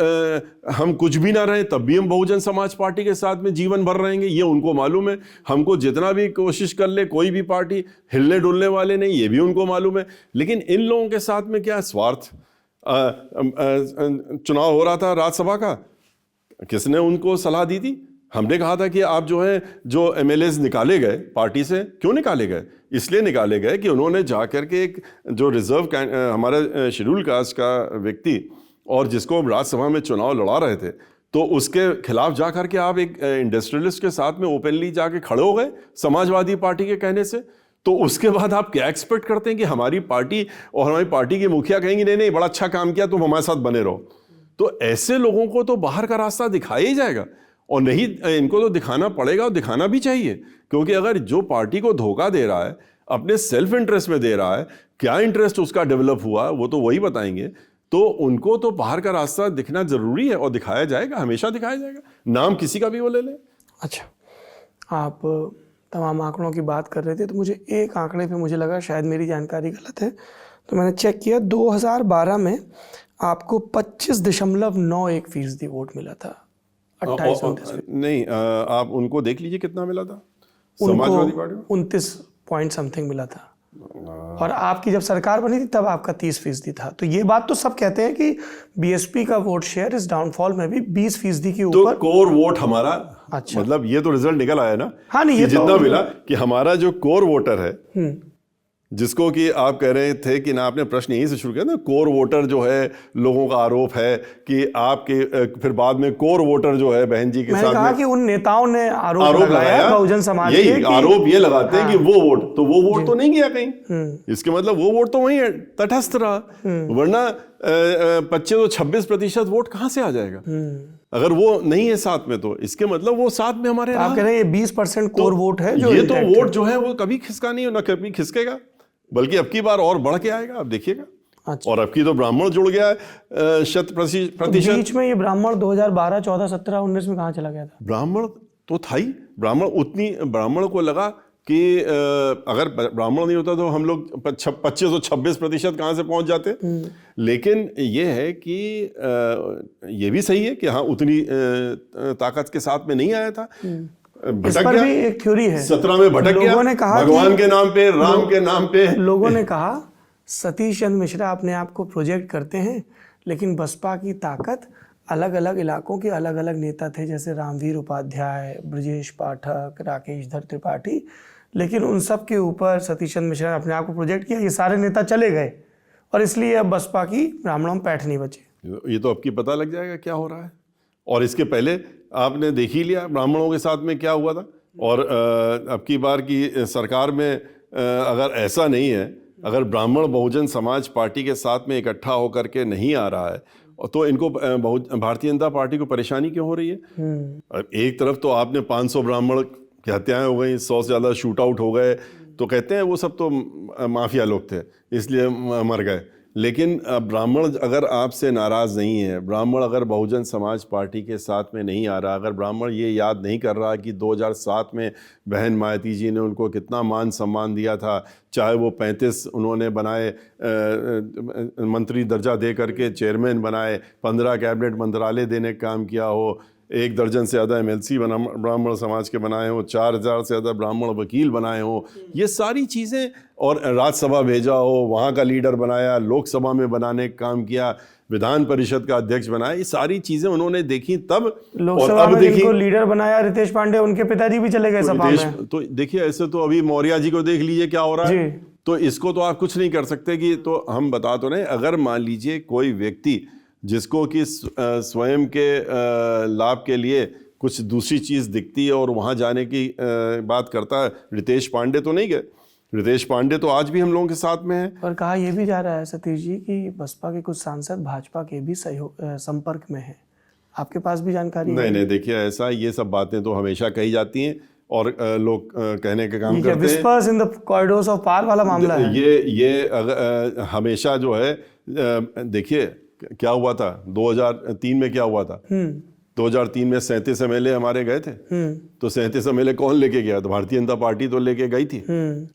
हम कुछ भी ना रहे तब भी हम बहुजन समाज पार्टी के साथ में जीवन भर रहेंगे, ये उनको मालूम है। हमको जितना भी कोशिश कर ले कोई भी पार्टी हिलने डुलने वाले नहीं, ये भी उनको मालूम है। लेकिन इन लोगों के साथ में क्या स्वार्थ? चुनाव हो रहा था राज्यसभा का, किसने उनको सलाह दी थी? हमने कहा था कि आप जो एमएलएज निकाले गए पार्टी से, क्यों निकाले गए? इसलिए निकाले गए कि उन्होंने जाकर के एक जो रिजर्व हमारे शेड्यूल कास्ट का व्यक्ति और जिसको राज्यसभा में चुनाव लड़ा रहे थे, तो उसके खिलाफ जाकर के आप एक इंडस्ट्रियलिस्ट के साथ में ओपनली जाके खड़े हो गए समाजवादी पार्टी के कहने से। तो उसके बाद आप क्या एक्सपेक्ट करते हैं कि हमारी पार्टी और हमारी पार्टी की मुखिया कहेंगी नहीं नहीं बड़ा अच्छा काम किया, तुम हमारे साथ बने रहो? तो ऐसे लोगों को तो बाहर का रास्ता दिखाया ही जाएगा, और नहीं इनको तो दिखाना पड़ेगा और दिखाना भी चाहिए। क्योंकि अगर जो पार्टी को धोखा दे रहा है, अपने सेल्फ इंटरेस्ट में दे रहा है, क्या इंटरेस्ट उसका डेवलप हुआ वो तो वही बताएंगे, तो उनको तो बाहर का रास्ता दिखना जरूरी है और दिखाया जाएगा, हमेशा दिखाया जाएगा, नाम किसी का भी वो ले लें। अच्छा, आप तमाम आंकड़ों की बात कर रहे थे तो मुझे एक आंकड़े पे मुझे लगा शायद मेरी जानकारी गलत है, तो मैंने चेक किया। 2012 में आपको 25.91% वोट मिला था। 28 नहीं, आप उनको देख लीजिए कितना मिला था समाजवादी पार्टी को। 29 पॉइंट समथिंग मिला था, और आपकी जब सरकार बनी थी तब आपका 30% था। तो ये बात तो सब कहते हैं कि बीएसपी का वोट शेयर इस डाउनफॉल में भी 20% के ऊपर। तो कोर वोट हमारा, अच्छा, मतलब ये तो रिजल्ट निकल आया ना। हाँ, नहीं, ये जितना मिला कि हमारा जो कोर वोटर है, जिसको कि आप कह रहे थे कि ना, आपने प्रश्न यहीं से शुरू किया ना, कोर वोटर जो है, लोगों का आरोप है कि आपके फिर बाद में कोर वोटर जो है बहन जी के साथ कहा में कि उन नेताओं ने आरोप लगाया बहुजन समाज के, यही आरोप ये लगाते हैं कि वो वोट तो नहीं गया कहीं। इसके मतलब वो वोट तो वहीं तटस्थ रहा, वरना 25-26% वोट कहाँ से आ जाएगा अगर वो नहीं है साथ में? तो इसके मतलब वो साथ में हमारे, आप कह रहे हैं ये 20% कोर वोट है जो, ये तो वोट जो है वो कभी खिसका नहीं, ना कभी खिसकेगा, बल्कि अब की बार और बढ़ के आएगा, आप देखिएगा। अच्छा। और अब की तो ब्राह्मण जुड़ गया है 100%। बीच में ये ब्राह्मण 2012, 14, 17, 19 में कहाँ चला गया था? ब्राह्मण तो था ही। ब्राह्मण को लगा कि अगर ब्राह्मण नहीं होता तो हम लोग 25-26% कहाँ से पहुंच जाते। लेकिन ये है कि ये भी सही है कि हाँ, उतनी ताकत के साथ में नहीं आया था। इस पर भी एक थ्योरी है, 17 में भटक गया, ने कहा भगवान के नाम पे, राम के नाम पे। लोगों ने कहा सतीश चंद्र मिश्रा अपने आप को प्रोजेक्ट करते हैं, लेकिन बसपा की ताकत अलग अलग इलाकों के अलग अलग नेता थे, जैसे रामवीर उपाध्याय, ब्रजेश पाठक, राकेश धर त्रिपाठी, लेकिन उन सब के ऊपर सतीश चंद्र मिश्रा ने अपने आप को प्रोजेक्ट किया। ये सारे नेता चले गए और इसलिए अब बसपा की ब्राह्मणों में पैठ नहीं बचे। ये तो आपकी पता लग जाएगा क्या हो रहा है। और इसके पहले आपने देख ही लिया ब्राह्मणों के साथ में क्या हुआ था। और अब की बार की सरकार में अगर ऐसा नहीं है, अगर ब्राह्मण बहुजन समाज पार्टी के साथ में इकट्ठा होकर के नहीं आ रहा है, तो इनको भारतीय जनता पार्टी को परेशानी क्यों हो रही है? एक तरफ तो आपने 500 ब्राह्मण की हत्याएं हो गई, 100 से ज़्यादा शूट आउट हो गए, तो कहते हैं वो सब तो माफिया लोग थे इसलिए मर गए। लेकिन ब्राह्मण अगर आपसे नाराज नहीं है, ब्राह्मण अगर बहुजन समाज पार्टी के साथ में नहीं आ रहा, अगर ब्राह्मण ये याद नहीं कर रहा कि 2007 में बहन मायावती जी ने उनको कितना मान सम्मान दिया था, चाहे वो 35 उन्होंने बनाए मंत्री दर्जा दे करके चेयरमैन बनाए, 15 कैबिनेट मंत्रालय देने का काम किया हो, 1 दर्जन से ज़्यादा MLC ब्राह्मण समाज के बनाए हो, 4000 से ज़्यादा ब्राह्मण वकील बनाए हो, ये सारी चीज़ें, और राज्यसभा भेजा हो, वहाँ का लीडर बनाया, लोकसभा में बनाने का काम किया, विधान परिषद का अध्यक्ष बनाया, ये सारी चीज़ें उन्होंने देखी तब। लोकसभा में जिनको लीडर बनाया रितेश पांडे, उनके पिताजी भी चले गए सभा में। तो देखिए, ऐसे तो अभी मौर्य जी को देख लीजिए क्या हो रहा है। तो इसको तो आप कुछ नहीं कर सकते कि, तो हम बता तो नहीं, अगर मान लीजिए कोई व्यक्ति जिसको कि स्वयं के लाभ के लिए कुछ दूसरी चीज़ दिखती है और वहाँ जाने की बात करता है, रितेश पांडे तो नहीं गए। रितेश पांडे तो आज भी हम लोगों के साथ में है। और कहा यह भी जा रहा है सतीश जी कि बसपा के कुछ सांसद भाजपा के भी संपर्क में हैं। आपके पास भी जानकारी है? नहीं, देखिए ऐसा, ये सब बातें तो हमेशा कही जाती हैं और लोग कहने का काम करते हैं। Whispers in the corridors of power वाला मामला है ये हमेशा जो है, देखिए क्या हुआ था 2003 में, क्या हुआ था 2003 में 37 MLA हमारे गए थे। तो 37 MLA कौन लेके गया? तो भारतीय जनता पार्टी तो लेके गई थी,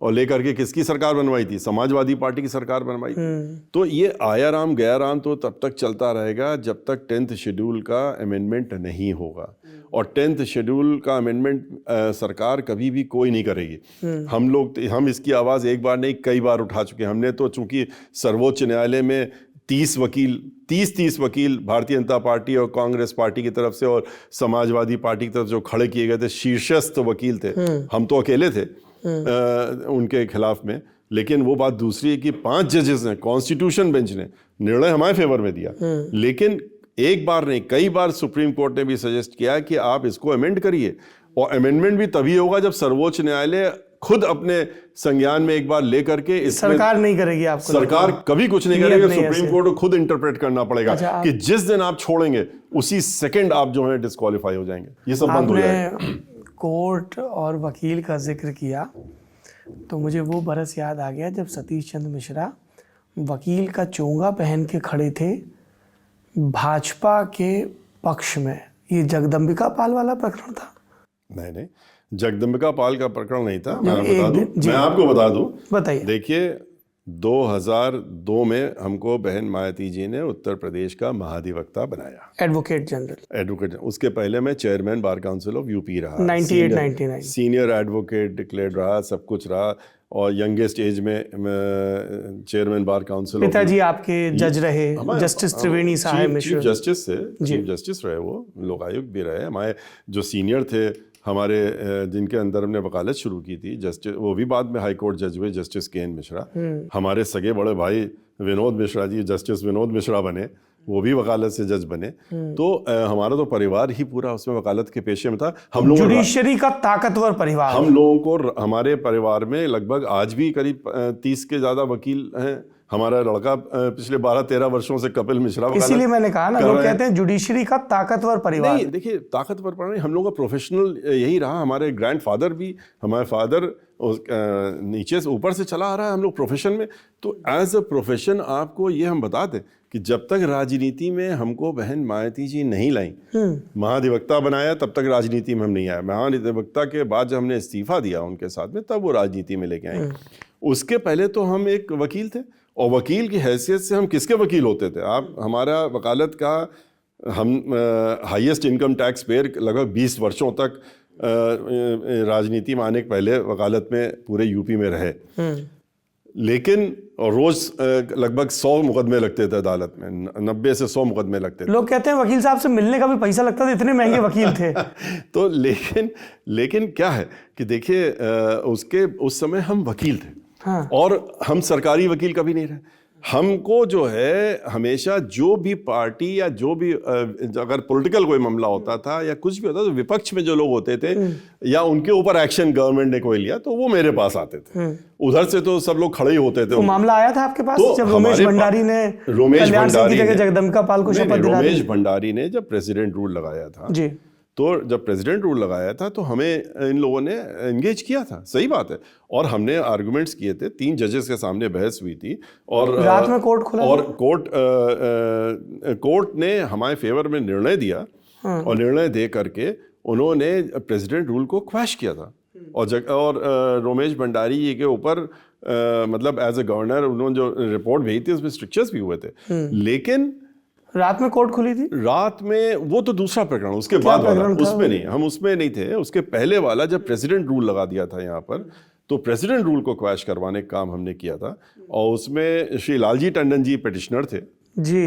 और लेकर के किसकी सरकार बनवाई थी? समाजवादी पार्टी की सरकार बनवाई थी। तो ये आया राम गया राम तो तब तक चलता रहेगा जब तक 10th शेड्यूल का अमेंडमेंट नहीं होगा। और 10th शेड्यूल का अमेंडमेंट सरकार कभी भी कोई नहीं करेगी। हम इसकी आवाज़ एक बार नहीं कई बार उठा चुके हैं। हमने तो चूंकि सर्वोच्च न्यायालय में 30 वकील भारतीय जनता पार्टी और कांग्रेस पार्टी की तरफ से और समाजवादी पार्टी की तरफ जो खड़े किए गए थे, शीर्षस्थ वकील थे, हम तो अकेले थे उनके खिलाफ में। लेकिन वो बात दूसरी है कि 5 जजेस ने, कॉन्स्टिट्यूशन बेंच ने निर्णय हमारे फेवर में दिया। लेकिन एक बार नहीं, कई बार सुप्रीम कोर्ट ने भी सजेस्ट किया कि आप इसको अमेंड करिए, और अमेंडमेंट भी तभी होगा जब सर्वोच्च न्यायालय खुद अपने संज्ञान में एक बार लेकर के। सरकार नहीं करेगी, आपको सरकार कभी कुछ नहीं करेगी, सुप्रीम कोर्ट को खुद इंटरप्रेट करना पड़ेगा कि जिस दिन आप छोड़ेंगे उसी सेकंड आप जो है डिस्क्वालीफाई हो जाएंगे, ये सब बंद हो जाएगा। कोर्ट और वकील का जिक्र किया तो मुझे वो बरस याद आ गया जब सतीश चंद्र मिश्रा वकील का चोंगा पहन के खड़े थे भाजपा के पक्ष में। ये जगदम्बिका पाल वाला प्रकरण था? नहीं, जगदम्बिका पाल का प्रकरण नहीं था। मैं आपको बता दूं, बताइए। देखिए 2002 में हमको बहन मायावती जी ने उत्तर प्रदेश का महाधिवक्ता बनाया, एडवोकेट जनरल। उसके पहले मैं chairman bar council of UP रहा, 98-99 सीनियर एडवोकेट डिक्लेयर्ड रहा, सब कुछ रहा, और यंगेस्ट एज में चेयरमैन बार काउंसिल। पिताजी आपके जज रहे, जस्टिस त्रिवेणी साहब मिश्रा, चीफ जस्टिस से चीफ जस्टिस रहे, वो लोकायुक्त भी रहे। हमारे जो सीनियर थे हमारे, जिनके अंदर हमने वकालत शुरू की थी, जस्टिस, वो भी बाद में हाई कोर्ट जज हुए, जस्टिस KN मिश्रा। हमारे सगे बड़े भाई विनोद मिश्रा जी, जस्टिस विनोद मिश्रा बने, वो भी वकालत से जज बने। तो हमारा तो परिवार ही पूरा उसमें वकालत के पेशे में था। हम लोग जुडिशरी का ताकतवर परिवार। हम लोगों को, हमारे परिवार में लगभग आज भी करीब 30 के ज़्यादा वकील हैं। हमारा लड़का पिछले 12-13 वर्षों से कपिल मिश्रा, इसीलिए मैंने कहा ना, लोग कहते हैं जुडिशरी का ताकतवर परिवार। नहीं, देखिए ताकतवर परिवार नहीं, हम लोगों का प्रोफेशनल यही रहा। हमारे ग्रैंडफादर भी, हमारे फादर नीचे से ऊपर से चला आ रहा है हम लोग प्रोफेशन में। तो एज अ प्रोफेशन आपको ये हम बता दें कि जब तक राजनीति में हमको बहन मायावती जी नहीं लाई, महाधिवक्ता बनाया, तब तक राजनीति में हम नहीं आए। महाधिवक्ता के बाद जब हमने इस्तीफा दिया उनके साथ में, तब वो राजनीति में लेके आए। उसके पहले तो हम एक वकील थे, और वकील की हैसियत से हम किसके वकील होते थे? आप, हमारा वकालत का, हम हाईएस्ट इनकम टैक्स पेयर लगभग 20 वर्षों तक राजनीति में आने के पहले वकालत में पूरे यूपी में रहे। लेकिन रोज लगभग 100 मुकदमे लगते थे अदालत में, 90 से 100 मुकदमे लगते थे। लोग कहते हैं वकील साहब से मिलने का भी पैसा लगता था, इतने महंगे वकील थे। तो लेकिन क्या है कि देखिए उस समय हम वकील थे। हाँ। और हम सरकारी वकील कभी नहीं रहे। हमको जो है हमेशा जो भी पार्टी या जो भी अगर पॉलिटिकल कोई मामला होता था या कुछ भी होता तो विपक्ष में जो लोग होते थे या उनके ऊपर एक्शन गवर्नमेंट ने कोई लिया तो वो मेरे पास आते थे। उधर से तो सब लोग खड़े ही होते थे। वो मामला आया था आपके पास तो जब रमेश भंडारी ने जगदम्बिका पाल को शपथ दिलाई? रमेश भंडारी ने जब प्रेसिडेंट रूल लगाया था जी, तो जब प्रेसिडेंट रूल लगाया था तो हमें इन लोगों ने एंगेज किया था, सही बात है, और हमने आर्गुमेंट्स किए थे, 3 जजेस के सामने बहस हुई थी, और रात में कोर्ट खुला और कोर्ट ने हमारे फेवर में निर्णय दिया, और निर्णय दे करके उन्होंने प्रेसिडेंट रूल को क्वैश किया था, और रोमेश भंडारी जी के ऊपर मतलब एज ए गवर्नर उन्होंने जो रिपोर्ट भेजी थी उसमें स्ट्रिक्चर्स भी हुए थे। लेकिन रात में कोर्ट खुली थी, रात में वो तो दूसरा प्रकरण, उसके बाद वाला उसमें नहीं, हम उसमें नहीं थे। उसके पहले वाला जब प्रेसिडेंट रूल लगा दिया था यहाँ पर, तो प्रेसिडेंट रूल को क्वैश करवाने का काम हमने किया था, और उसमें श्री लालजी टंडन जी पेटिशनर थे जी।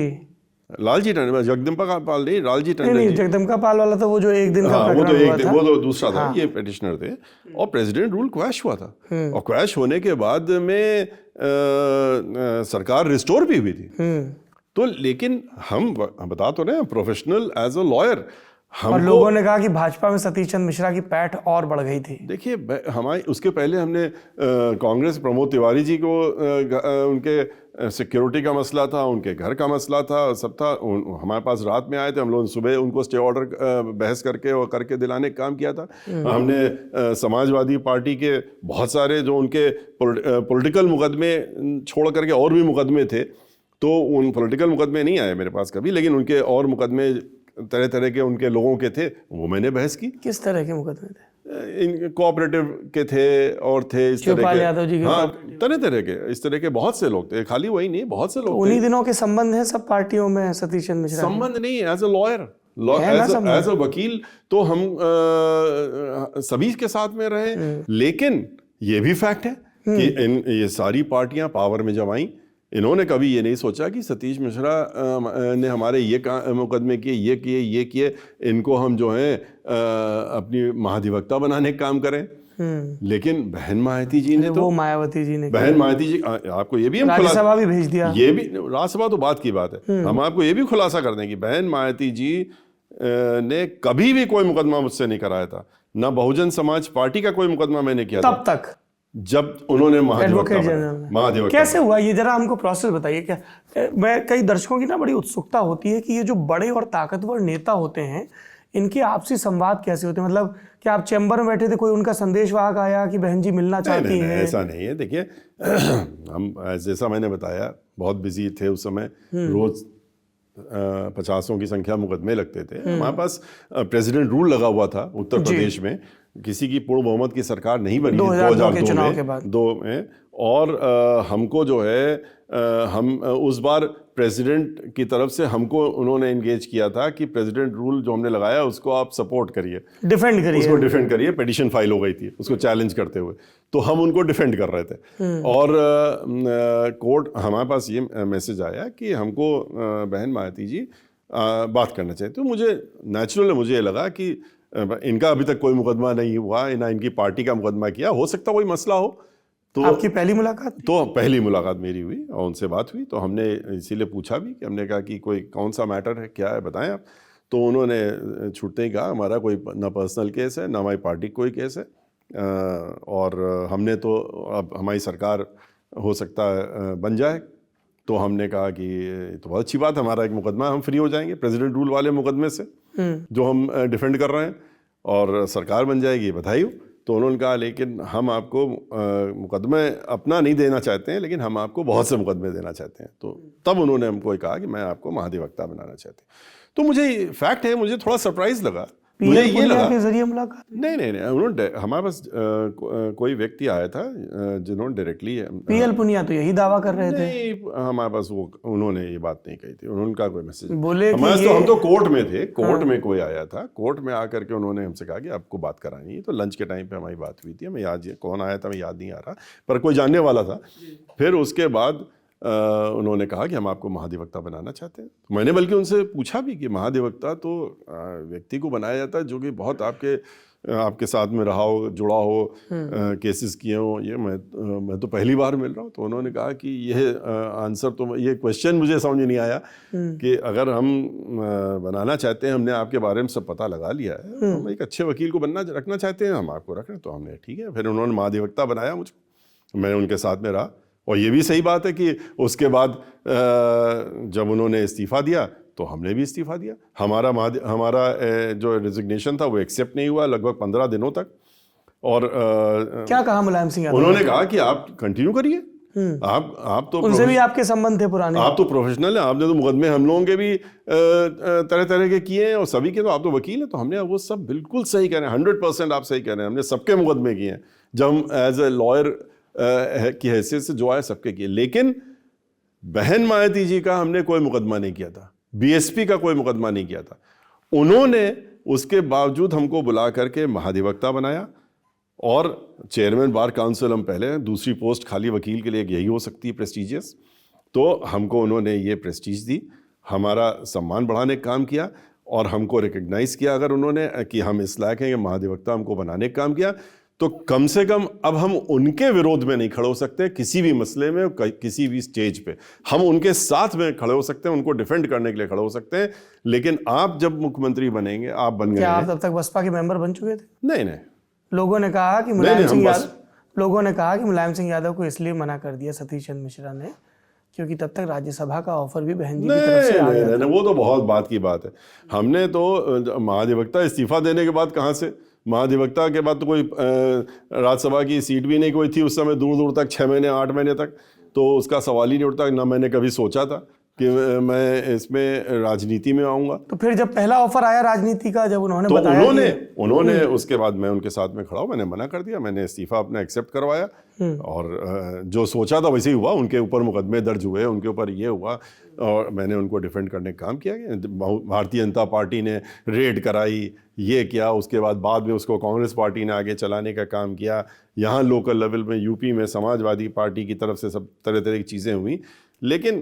लालजी टंडन, जगदम्बा पाल नहीं, लालजी टंडन नहीं, जी। जगदम्बा पाल वाला तो वो जो एक दिन का हाँ, वो तो प्रकरण हुआ था। वो तो दूसरा था, ये पेटिशनर थे, और प्रेसिडेंट रूल क्वैश हुआ था, और क्वैश होने के बाद में सरकार रिस्टोर भी हुई थी। तो लेकिन हम बता तो रहे हैं, प्रोफेशनल एज अ लॉयर, और लोगों ने कहा कि भाजपा में सतीश चंद्र मिश्रा की पैठ और बढ़ गई थी। देखिए, हमारे उसके पहले हमने कांग्रेस प्रमोद तिवारी जी को उनके सिक्योरिटी का मसला था, उनके घर का मसला था, सब था, हमारे पास रात में आए थे, हम लोग सुबह उनको स्टे ऑर्डर बहस करके और करके दिलाने का काम किया था। हमने समाजवादी पार्टी के बहुत सारे जो उनके पॉलिटिकल मुकदमे छोड़ करके और भी मुकदमे थे, तो उन पॉलिटिकल मुकदमे नहीं आए मेरे पास कभी, लेकिन उनके और मुकदमे तरह तरह के उनके लोगों के थे, वो मैंने बहस की। किस तरह के मुकदमे थे? इन कोऑपरेटिव के थे, और थे इस तरह के, यादव जी के, हाँ, तरह तरह के, इस तरह के बहुत से लोग थे, खाली वही नहीं, बहुत से लोग थे। उन्हीं दिनों के संबंध है सब पार्टियों में सतीश चंद्र मिश्रा? संबंध नहीं, as a lawyer, as a वकील तो हम सभी के साथ में रहे, लेकिन ये भी फैक्ट है कि ये सारी पार्टियां पावर में जब आई, इन्होंने कभी ये नहीं सोचा कि सतीश मिश्रा ने हमारे ये मुकदमे किए, ये किए, इनको हम जो है अपनी महाधिवक्ता बनाने का काम करें। लेकिन बहन मायावती जी ने, वो मायावती जी ने, बहन मायावती जी, आपको ये भी हम राज्यसभा भी भेज दिया, ये भी राज्यसभा तो बात की बात है, हम आपको ये भी खुलासा कर दें कि बहन मायावती जी ने कभी भी कोई मुकदमा मुझसे नहीं कराया था, ना बहुजन समाज पार्टी का कोई मुकदमा मैंने किया तब तक जब उन्होंने महाधिवक्ता। कैसे हुआ ये, जरा हमको प्रोसेस बताइए। क्या मैं, कई दर्शकों की ना बड़ी उत्सुकता होती है कि ये जो बड़े और ताकतवर नेता होते हैं, इनके आपसी संवाद कैसे होते हैं? मतलब क्या आप चैम्बर में बैठे थे, कोई उनका संदेशवाहक आया कि बहन जी मिलना चाहती हैं? ऐसा नहीं है। देखिए, हम जैसा मैंने बताया बहुत बिजी थे उस समय, रोज 50 की संख्या मुकदमे लगते थे। हमारे पास प्रेसिडेंट रूल लगा हुआ था उत्तर प्रदेश में, किसी की पूर्ण बहुमत की सरकार नहीं बनी 2002 में, और हमको जो है हम उस बार प्रेसिडेंट की तरफ से हमको उन्होंने एंगेज किया था कि प्रेसिडेंट रूल जो हमने लगाया उसको आप सपोर्ट करिए, उसको डिफेंड करिए। पिटीशन फाइल हो गई थी उसको चैलेंज करते हुए, तो हम उनको डिफेंड कर रहे थे, और कोर्ट, हमारे पास ये मैसेज आया कि हमको बहन मायावती जी बात करना चाहिए। तो मुझे नेचुरल मुझे लगा कि इनका अभी तक कोई मुकदमा नहीं हुआ, ना इनकी पार्टी का मुकदमा किया, हो सकता कोई मसला हो। तो आपकी पहली मुलाकात? तो पहली मुलाकात मेरी हुई और उनसे बात हुई, तो हमने इसीलिए पूछा भी कि हमने कहा कि कोई कौन सा मैटर है, क्या है, बताएं आप। तो उन्होंने छूटते ही कहा हमारा कोई ना पर्सनल केस है, ना हमारी पार्टी कोई केस है, और हमने तो अब हमारी सरकार हो सकता है बन जाए। तो हमने कहा कि तो बहुत अच्छी बात, हमारा एक मुकदमा, हम फ्री हो जाएंगे प्रेसिडेंट रूल वाले मुकदमे से जो हम डिफेंड कर रहे हैं, और सरकार बन जाएगी, बधाई हो। तो उन्होंने कहा लेकिन हम आपको मुकदमे अपना नहीं देना चाहते हैं, लेकिन हम आपको बहुत से मुकदमे देना चाहते हैं। तो तब उन्होंने हमको कहा कि मैं आपको महाधिवक्ता बनाना चाहती हूँ। तो मुझे फैक्ट है, मुझे थोड़ा सरप्राइज लगा, मुझे ये लगा के जरिए मुलाकात? नहीं, उन्होंने हमारे पास कोई व्यक्ति आया था जिन्होंने डायरेक्टली, पीएल पुनिया तो यही दावा कर रहे थे। नहीं, हमारे पास वो, उन्होंने ये बात नहीं कही थी, उनका कोई मैसेज बोले हमारे, तो हम तो कोर्ट में थे, कोर्ट में कोई आया था, कोर्ट में आकर के उन्होंने हमसे कहा कि आपको बात करानी है। तो लंच के टाइम पे हमारी बात हुई थी, हमें याद, कौन आया था मैं याद नहीं आ रहा, पर कोई जानने वाला था। फिर उसके बाद उन्होंने कहा कि हम आपको महाधिवक्ता बनाना चाहते हैं। तो मैंने बल्कि उनसे पूछा भी कि महाधिवक्ता तो व्यक्ति को बनाया जाता है जो कि बहुत आपके साथ में रहा हो, जुड़ा हो, केसेस किए हो, ये मैं तो पहली बार मिल रहा हूँ। तो उन्होंने कहा कि यह आंसर, तो ये क्वेश्चन मुझे समझ नहीं आया कि अगर हम बनाना चाहते हैं, हमने आपके बारे में सब पता लगा लिया है, हम एक अच्छे वकील को रखना चाहते हैं, हम आपको रख रहे हैं। तो हमने ठीक है, फिर उन्होंने महाधिवक्ता बनाया मुझको, मैं उनके साथ में रहा। और ये भी सही बात है कि उसके बाद जब उन्होंने इस्तीफा दिया तो हमने भी इस्तीफा दिया। हमारा जो रिजिग्नेशन था वो एक्सेप्ट नहीं हुआ लगभग 15 दिनों तक। और क्या कहा मुलायम सिंह यादव? उन्होंने कहा कि आप कंटिन्यू करिए, आप तो उनसे भी आपके संबंध थे पुराने, आप तो प्रोफेशनल हैं, आपने तो मुकदमे हम लोगों के भी तरह तरह के किए हैं और सभी के, तो आप तो वकील हैं। तो हमने वो सब बिल्कुल सही कह रहे हैं, 100% आप सही कह रहे हैं, हमने सबके मुकदमे किए हैं, जब हम एज ए लॉयर की हैसियत से जो आए सबके किए। लेकिन बहन मायावती जी का हमने कोई मुकदमा नहीं किया था, बीएसपी का कोई मुकदमा नहीं किया था। उन्होंने उसके बावजूद हमको बुला करके महाधिवक्ता बनाया और चेयरमैन बार काउंसिल, हम पहले, दूसरी पोस्ट खाली वकील के लिए यही हो सकती है प्रेस्टिजियस, तो हमको उन्होंने ये प्रेस्टीज दी, हमारा सम्मान बढ़ाने का काम किया और हमको रिकग्नाइज किया अगर उन्होंने कि हम इस लायक हैं कि महाधिवक्ता हमको बनाने का काम किया। तो कम से कम अब हम उनके विरोध में नहीं खड़े हो सकते किसी भी मसले में, किसी भी स्टेज पे हम उनके साथ में खड़े हो सकते हैं, उनको डिफेंड करने के लिए खड़े हो सकते हैं। लेकिन आप जब मुख्यमंत्री बनेंगे, आप बन गए, क्या आप तब तक बसपा के मेंबर बन चुके थे? नहीं नहीं, लोगों ने कहा कि मुलायम सिंह यादव को इसलिए मना कर दिया सतीश चंद्र मिश्रा ने क्योंकि तब तक राज्यसभा का ऑफर भी बहन जी की तरफ से आ गया था। वो तो बहुत बात की बात है। हमने तो महाधिवक्ता इस्तीफा देने के बाद, कहाँ से महाधिवक्ता के बाद तो कोई राज्यसभा की सीट भी नहीं कोई थी उस समय, दूर दूर तक 6 महीने 8 महीने तक, तो उसका सवाल ही नहीं उठता। ना मैंने कभी सोचा था कि मैं इसमें राजनीति में आऊँगा। तो फिर जब पहला ऑफर आया राजनीति का, जब उन्होंने तो बताया उन्होंने उसके बाद मैं उनके साथ में खड़ा हूँ, मैंने मना कर दिया, मैंने इस्तीफा अपना एक्सेप्ट करवाया और जो सोचा था वैसे ही हुआ। उनके ऊपर मुकदमे दर्ज हुए, उनके ऊपर ये हुआ और मैंने उनको डिफेंड करने का काम किया। भारतीय जनता पार्टी ने रेड कराई, ये किया, उसके बाद में उसको कांग्रेस पार्टी ने आगे चलाने का काम किया। यहाँ लोकल लेवल में यूपी में समाजवादी पार्टी की तरफ से सब तरह तरह की चीज़ें हुई, लेकिन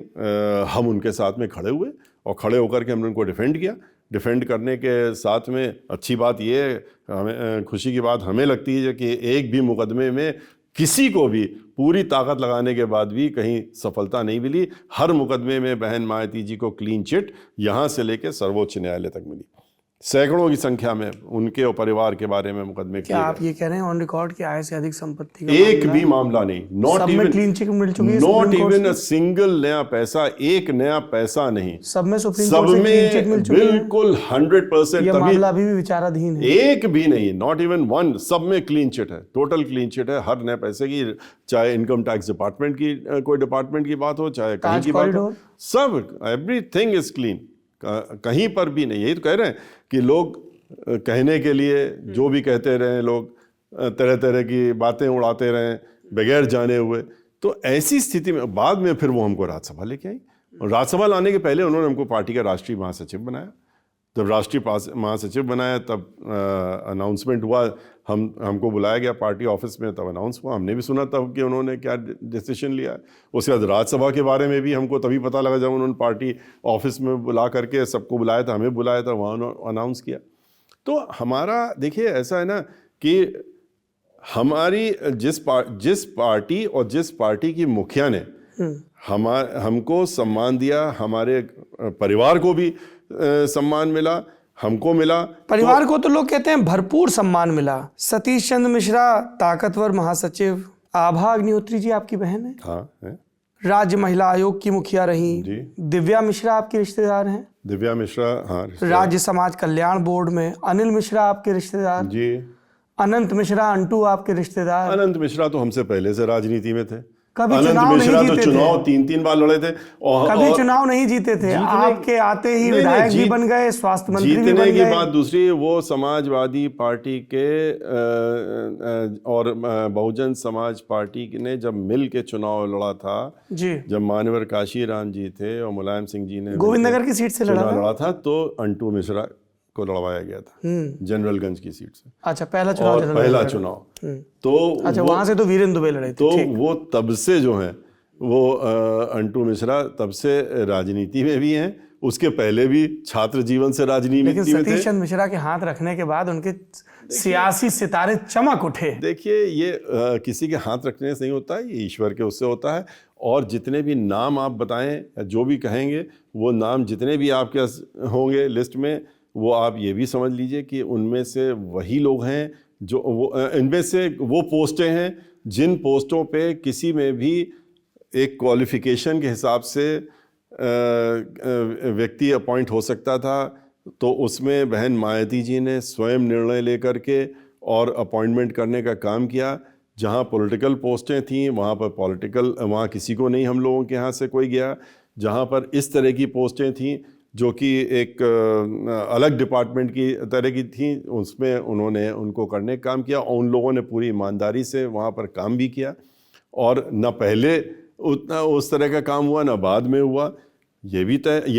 हम उनके साथ में खड़े हुए और खड़े होकर के हमने उनको डिफेंड किया। डिफेंड करने के साथ में अच्छी बात ये, हमें खुशी की बात हमें लगती है कि एक भी मुकदमे में किसी को भी पूरी ताकत लगाने के बाद भी कहीं सफलता नहीं मिली। हर मुकदमे में बहन मायावती जी को क्लीन चिट यहाँ से लेकर सर्वोच्च न्यायालय तक मिली। सैकड़ों की संख्या में उनके और परिवार के बारे में मुकदमे किए। क्या आप ये कह रहे हैं ऑन रिकॉर्ड कि आय से अधिक संपत्ति का एक भी मामला नहीं, नॉट इवन अ सिंगल नया पैसा, एक नया पैसा नहीं, सब में सुप्रीम कोर्ट से क्लीन चिट मिल चुकी है? बिल्कुल 100%। ये मामला अभी भी विचाराधीन है। एक भी नहीं, नॉट इवन वन, सब में क्लीन चिट है, टोटल क्लीन चिट है हर नए पैसे की, चाहे इनकम टैक्स डिपार्टमेंट की कोई डिपार्टमेंट की बात हो, चाहे कहीं की बात हो, सब एवरीथिंग इज क्लीन, कहीं पर भी नहीं। यही तो कह रहे हैं कि लोग कहने के लिए जो भी कहते रहे, लोग तरह तरह की बातें उड़ाते रहे बगैर जाने हुए। तो ऐसी स्थिति में बाद में फिर वो हमको राज्यसभा लेके आई और राज्यसभा लाने के पहले उन्होंने हमको पार्टी का राष्ट्रीय महासचिव बनाया। जब राष्ट्रीय महासचिव बनाया तब अनाउंसमेंट हुआ, हमको बुलाया गया पार्टी ऑफिस में, तब अनाउंस हुआ। हमने भी सुना तब कि उन्होंने क्या डिसीजन लिया है। उसके बाद राज्यसभा के बारे में भी हमको तभी पता लगा जब उन्होंने पार्टी ऑफिस में बुला करके सबको बुलाया था, हमें बुलाया था, वहाँ उन्होंने अनाउंस किया। तो हमारा देखिए ऐसा है ना कि हमारी जिस पार्टी और जिस पार्टी की मुखिया ने हमको सम्मान दिया, हमारे परिवार को भी सम्मान मिला, हमको मिला। परिवार को तो लोग कहते हैं भरपूर सम्मान मिला। सतीश चंद्र मिश्रा ताकतवर महासचिव, आभा अग्निहोत्री जी आपकी बहन है? हाँ है। राज्य महिला आयोग की मुखिया रही जी। दिव्या मिश्रा आपके रिश्तेदार हैं? दिव्या मिश्रा, हाँ। राज्य समाज कल्याण बोर्ड में अनिल मिश्रा आपके रिश्तेदार? जी। अनंत मिश्रा अंटू आपके रिश्तेदार? अनंत मिश्रा तो हमसे पहले से राजनीति में थे। कभी अनंत चुनाव मिश्रा नहीं तो जीते चुनाव थे। 3 बार लड़े थे और कभी चुनाव नहीं जीते थे। आपके आते ही विधायक भी बन गए, स्वास्थ्य मंत्री भी बन गए। जीतने की बात दूसरी, वो समाजवादी पार्टी के और बहुजन समाज पार्टी ने जब मिल के चुनाव लड़ा था जी, जब मान्यवर काशीराम जी थे और मुलायम सिंह जी ने गोविंदनगर की सीट से लड़ा था, तो अंटू मिश्रा को लड़वाया गया था जनरलगंज की सीट से। अच्छा, पहला चुनाव। तो अच्छा, वहां से तो वीरेंद्र दुबे लड़े थे। तो वो तब से जो है वो अंटू मिश्रा तब से राजनीति में भी हैं, उसके पहले भी छात्र जीवन से राजनीति में थे। लेकिन सतीश चंद्र मिश्रा के हाथ रखने के बाद उनके सियासी सितारे चमक उठे। देखिए ये किसी के हाथ रखने से नहीं होता है, ये ईश्वर के उससे होता है। और जितने भी नाम आप बताएं, जो भी कहेंगे, वो नाम जितने भी आपके होंगे लिस्ट में, वो आप ये भी समझ लीजिए कि उनमें से वही लोग हैं जो इनमें से वो पोस्टें हैं जिन पोस्टों पे किसी में भी एक क्वालिफिकेशन के हिसाब से व्यक्ति अपॉइंट हो सकता था, तो उसमें बहन मायावती जी ने स्वयं निर्णय लेकर के और अपॉइंटमेंट करने का काम किया। जहाँ पॉलिटिकल पोस्टें थीं वहाँ पर वहाँ किसी को नहीं, हम लोगों के यहाँ से कोई गया। जहाँ पर इस तरह की पोस्टें थीं जो कि एक अलग डिपार्टमेंट की तरह की थी, उसमें उन्होंने उनको करने का काम किया और उन लोगों ने पूरी ईमानदारी से वहाँ पर काम भी किया। और न पहले उतना उस तरह का काम हुआ, न बाद में हुआ, ये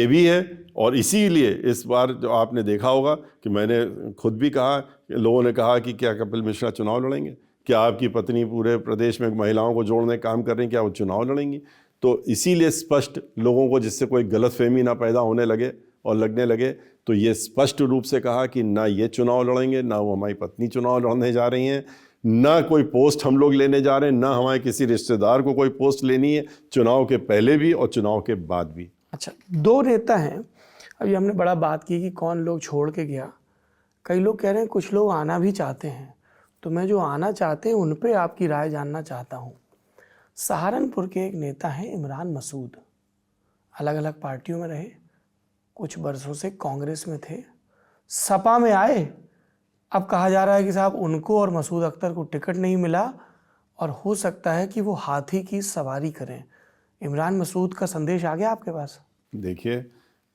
भी है। और इसीलिए इस बार जो आपने देखा होगा कि मैंने खुद भी कहा, लोगों ने कहा कि क्या कपिल मिश्रा चुनाव लड़ेंगे, क्या आपकी पत्नी पूरे प्रदेश में महिलाओं को जोड़ने का काम कर रही हैं, क्या वो चुनाव लड़ेंगी? तो इसीलिए स्पष्ट लोगों को, जिससे कोई गलतफहमी ना पैदा होने लगे और लगने लगे, तो ये स्पष्ट रूप से कहा कि ना ये चुनाव लड़ेंगे, ना वो हमारी पत्नी चुनाव लड़ने जा रही हैं, ना कोई पोस्ट हम लोग लेने जा रहे हैं, ना हमारे किसी रिश्तेदार को कोई पोस्ट लेनी है, चुनाव के पहले भी और चुनाव के बाद भी। अच्छा, दो नेता हैं, अभी हमने बड़ा बात की कि कौन लोग छोड़ के गया। कई लोग कह रहे हैं कुछ लोग आना भी चाहते हैं, तो मैं जो आना चाहते हैं उन पे आपकी राय जानना चाहता हूँ। सहारनपुर के एक नेता हैं इमरान मसूद, अलग अलग पार्टियों में रहे, कुछ वर्षों से कांग्रेस में थे, सपा में आए। अब कहा जा रहा है कि साहब उनको और मसूद अख्तर को टिकट नहीं मिला और हो सकता है कि वो हाथी की सवारी करें। इमरान मसूद का संदेश आ गया आपके पास? देखिए,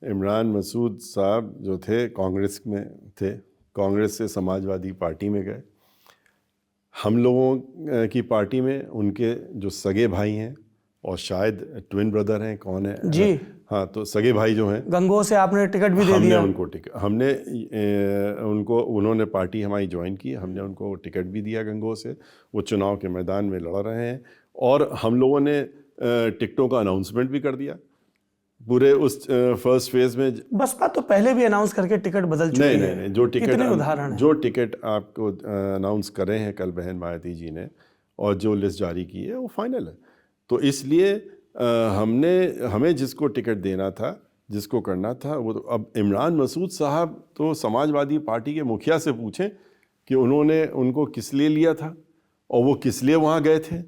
इमरान मसूद साहब जो थे कांग्रेस में थे, कांग्रेस से समाजवादी पार्टी में गए। हम लोगों की पार्टी में उनके जो सगे भाई हैं और शायद ट्विन ब्रदर हैं, कौन है जी, हाँ, तो सगे भाई जो हैं, गंगो से आपने टिकट भी दे दिया। उन्होंने पार्टी हमारी ज्वाइन की, हमने उनको टिकट भी दिया गंगो से। वो चुनाव के मैदान में लड़ रहे हैं और हम लोगों ने टिकटों का अनाउंसमेंट भी कर दिया पूरे उस फर्स्ट फेज में। बसपा तो पहले भी अनाउंस करके टिकट बदल चुकी है। नहीं, कितने उदाहरण हैं? जो टिकट आपको अनाउंस करे हैं कल बहन मायावती जी ने और जो लिस्ट जारी की है वो फाइनल है। तो इसलिए हमें जिसको टिकट देना था, जिसको करना था, वो तो अब इमरान मसूद साहब तो समाजवादी पार्टी के मुखिया से पूछें कि उन्होंने उनको किस लिए लिया था और वो किस लिए वहाँ गए थे।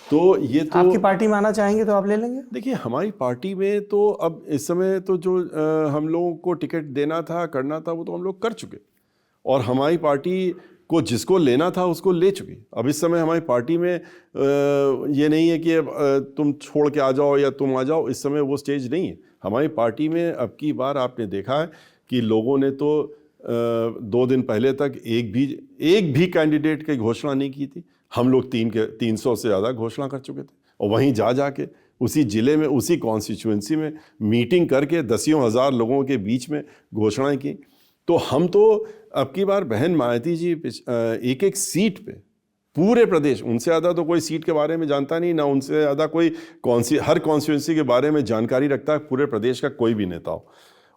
तो ये तो आपकी पार्टी में आना चाहेंगे तो आप ले लेंगे? देखिए, हमारी पार्टी में तो अब इस समय तो जो हम लोगों को टिकट देना था, करना था, वो तो हम लोग कर चुके और हमारी पार्टी को जिसको लेना था उसको ले चुकी। अब इस समय हमारी पार्टी में ये नहीं है कि तुम छोड़ के आ जाओ या तुम आ जाओ, इस समय वो स्टेज नहीं है हमारी पार्टी में। अब की बार आपने देखा है कि लोगों ने तो 2 दिन पहले तक एक भी कैंडिडेट की घोषणा नहीं की थी। हम लोग 300 से ज़्यादा घोषणा कर चुके थे और वहीं जा के उसी ज़िले में, उसी कॉन्स्टिट्यूएंसी में मीटिंग करके दसियों हज़ार लोगों के बीच में घोषणाएं की। तो हम तो अब की बार बहन मायावती जी एक सीट पे पूरे प्रदेश, उनसे ज़्यादा तो कोई सीट के बारे में जानता नहीं, ना उनसे ज़्यादा कोई हर कॉन्स्टिट्यूएंसी के बारे में जानकारी रखता है पूरे प्रदेश का कोई भी नेता हो।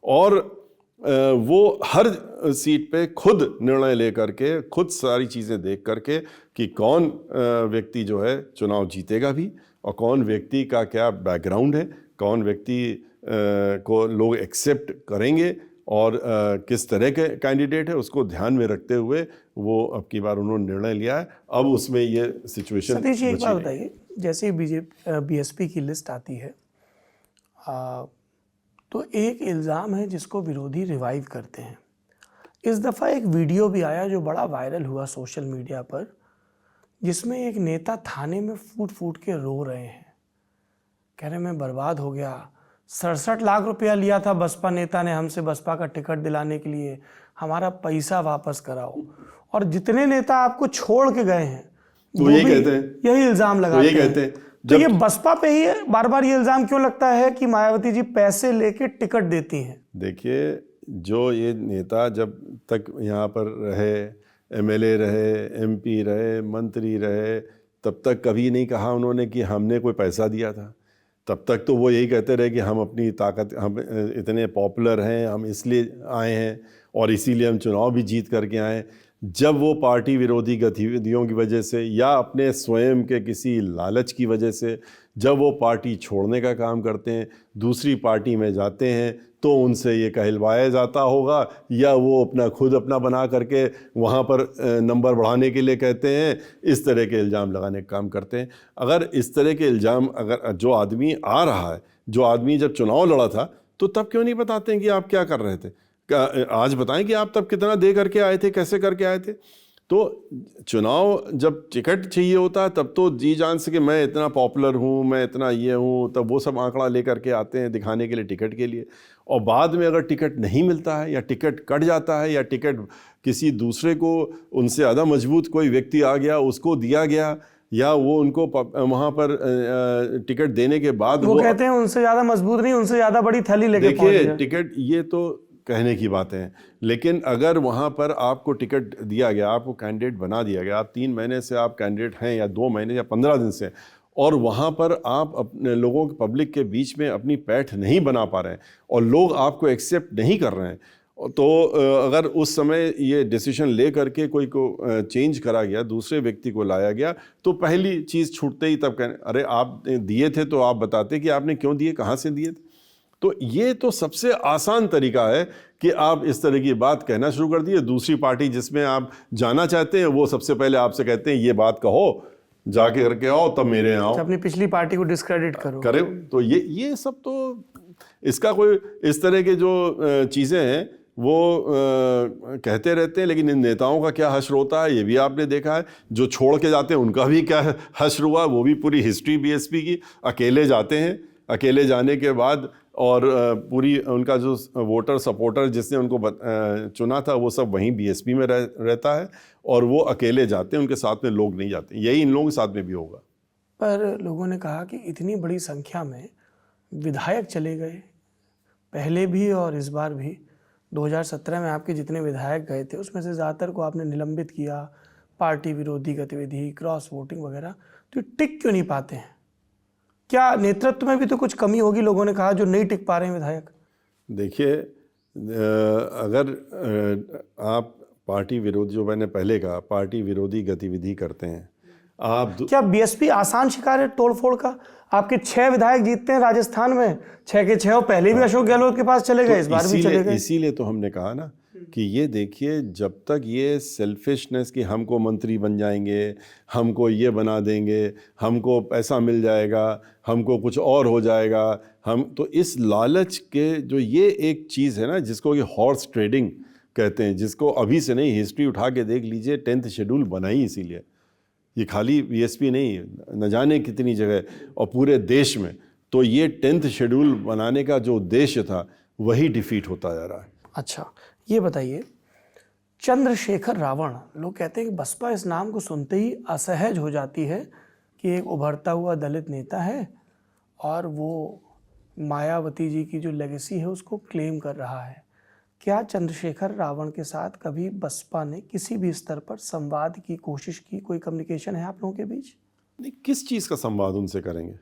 और वो हर सीट पे खुद निर्णय लेकर के, खुद सारी चीज़ें देख करके कि कौन व्यक्ति जो है चुनाव जीतेगा भी और कौन व्यक्ति का क्या बैकग्राउंड है, कौन व्यक्ति को लोग एक्सेप्ट करेंगे और किस तरह के कैंडिडेट है, उसको ध्यान में रखते हुए वो अब की बार उन्होंने निर्णय लिया है। अब उसमें ये सिचुएशन। सतीश जी, एक बात बताइए, जैसे ही बीएसपी की लिस्ट आती है तो एक इल्ज़ाम है जिसको विरोधी रिवाइव करते हैं। इस दफ़ा एक वीडियो भी आया जो बड़ा वायरल हुआ सोशल मीडिया पर, जिसमें एक नेता थाने में फूट के रो रहे हैं, कह रहे मैं बर्बाद हो गया, 67 लाख रुपया लिया था बसपा नेता ने हमसे बसपा का टिकट दिलाने के लिए, हमारा पैसा वापस कराओ। और जितने नेता आपको छोड़ के गए हैं तो ये कहते हैं, यही इल्ज़ाम लगाते हैं। तो ये बसपा पे ही बार बार ये इल्ज़ाम क्यों लगता है कि मायावती जी पैसे लेके टिकट देती हैं? देखिए, जो ये नेता जब तक यहाँ पर रहे, एमएलए रहे, एमपी रहे, मंत्री रहे, तब तक कभी नहीं कहा उन्होंने कि हमने कोई पैसा दिया था। तब तक तो वो यही कहते रहे कि हम अपनी ताकत, हम इतने पॉपुलर हैं, हम इसलिए आए हैं और इसीलिए हम चुनाव भी जीत करके आए। जब वो पार्टी विरोधी गतिविधियों की वजह से या अपने स्वयं के किसी लालच की वजह से जब वो पार्टी छोड़ने का काम करते हैं, दूसरी पार्टी में जाते हैं, तो उनसे ये कहलवाया जाता होगा, या वो खुद अपना बना करके वहाँ पर नंबर बढ़ाने के लिए कहते हैं, इस तरह के इल्ज़ाम लगाने का काम करते हैं। अगर इस तरह के इल्ज़ाम, अगर जो आदमी आ रहा है, जो आदमी जब चुनाव लड़ा था, तो तब क्यों नहीं बताते हैं कि आप क्या कर रहे थे? आज बताएं कि आप तब कितना दे करके आए थे, कैसे करके आए थे। तो चुनाव जब टिकट चाहिए होता है तब तो जी जान से कि मैं इतना पॉपुलर हूँ, मैं इतना ये हूँ, तब वो सब आंकड़ा लेकर के आते हैं दिखाने के लिए टिकट के लिए। और बाद में अगर टिकट नहीं मिलता है, या टिकट कट जाता है, या टिकट किसी दूसरे को, उनसे ज़्यादा मजबूत कोई व्यक्ति आ गया, उसको दिया गया, या वो उनको वहाँ पर टिकट देने के बाद वो कहते हैं उनसे ज़्यादा मजबूत नहीं, उनसे ज़्यादा बड़ी थैली लेके पहुंच देखिए गया। टिकट, ये तो कहने की बातें हैं, लेकिन अगर वहाँ पर आपको टिकट दिया गया, आपको कैंडिडेट बना दिया गया, आप 3 महीने से आप कैंडिडेट हैं, या 2 महीने या 15 दिन से, और वहाँ पर आप अपने लोगों के, पब्लिक के बीच में अपनी पैठ नहीं बना पा रहे हैं, और लोग आपको एक्सेप्ट नहीं कर रहे हैं, तो अगर उस समय ये डिसीजन ले करके कोई को चेंज करा गया, दूसरे व्यक्ति को लाया गया, तो पहली चीज़ छूटते ही तब कहने, अरे आप दिए थे तो आप बताते कि आपने क्यों दिए, कहाँ से दिए थे। तो ये तो सबसे आसान तरीका है कि आप इस तरह की बात कहना शुरू कर दिए। दूसरी पार्टी जिसमें आप जाना चाहते हैं, वो सबसे पहले आपसे कहते हैं ये बात कहो, जाके करके आओ, तब मेरे यहाँ आओ, अपनी पिछली पार्टी को डिस्क्रेडिट करो। करे। तो ये सब तो, इसका कोई इस तरह के जो चीज़ें हैं वो कहते रहते हैं, लेकिन इन नेताओं का क्या हश्र होता है ये भी आपने देखा है। जो छोड़ के जाते हैं उनका भी क्या हश्र हुआ, वो भी पूरी हिस्ट्री बीएसपी की। अकेले जाते हैं, अकेले जाने के बाद और पूरी उनका जो वोटर सपोर्टर जिसने उनको चुना था, वो सब वहीं बीएसपी में रहता है, और वो अकेले जाते हैं, उनके साथ में लोग नहीं जाते। यही इन लोगों के साथ में भी होगा। पर लोगों ने कहा कि इतनी बड़ी संख्या में विधायक चले गए, पहले भी और इस बार भी। 2017 में आपके जितने विधायक गए थे उसमें से ज़्यादातर को आपने निलंबित किया, पार्टी विरोधी गतिविधि, क्रॉस वोटिंग वगैरह, तो टिक क्यों नहीं पाते हैं? क्या नेतृत्व में भी तो कुछ कमी होगी, लोगों ने कहा, जो नहीं टिक पा रहे हैं विधायक? देखिए, अगर आप पार्टी विरोधी, जो मैंने पहले कहा, पार्टी विरोधी गतिविधि करते हैं आप, क्या बीएसपी आसान शिकार है तोड़फोड़ का? आपके 6 विधायक जीतते हैं राजस्थान में, 6 के 6, पहले भी अशोक गहलोत के पास चले गए, इस बार भी चले गए। इसीलिए तो हमने कहा ना कि ये देखिए, जब तक ये सेल्फिशनेस कि हमको मंत्री बन जाएंगे, हमको ये बना देंगे, हमको पैसा मिल जाएगा, हमको कुछ और हो जाएगा, हम तो इस लालच के, जो ये एक चीज़ है ना जिसको कि हॉर्स ट्रेडिंग कहते हैं, जिसको अभी से नहीं, हिस्ट्री उठा के देख लीजिए, 10th शेड्यूल बना ही इसीलिए। ये खाली बीएसपी नहीं, न जाने कितनी जगह और पूरे देश में, तो ये 10th शेड्यूल बनाने का जो उद्देश्य था वही डिफीट होता जा रहा है। अच्छा, ये बताइए, चंद्रशेखर रावण, लोग कहते हैं कि बसपा इस नाम को सुनते ही असहज हो जाती है कि एक उभरता हुआ दलित नेता है और वो मायावती जी की जो लेगेसी है उसको क्लेम कर रहा है। क्या चंद्रशेखर रावण के साथ कभी बसपा ने किसी भी स्तर पर संवाद की कोशिश की? कोई कम्युनिकेशन है आप लोगों के बीच? नहीं, किस चीज़ का संवाद उनसे करेंगे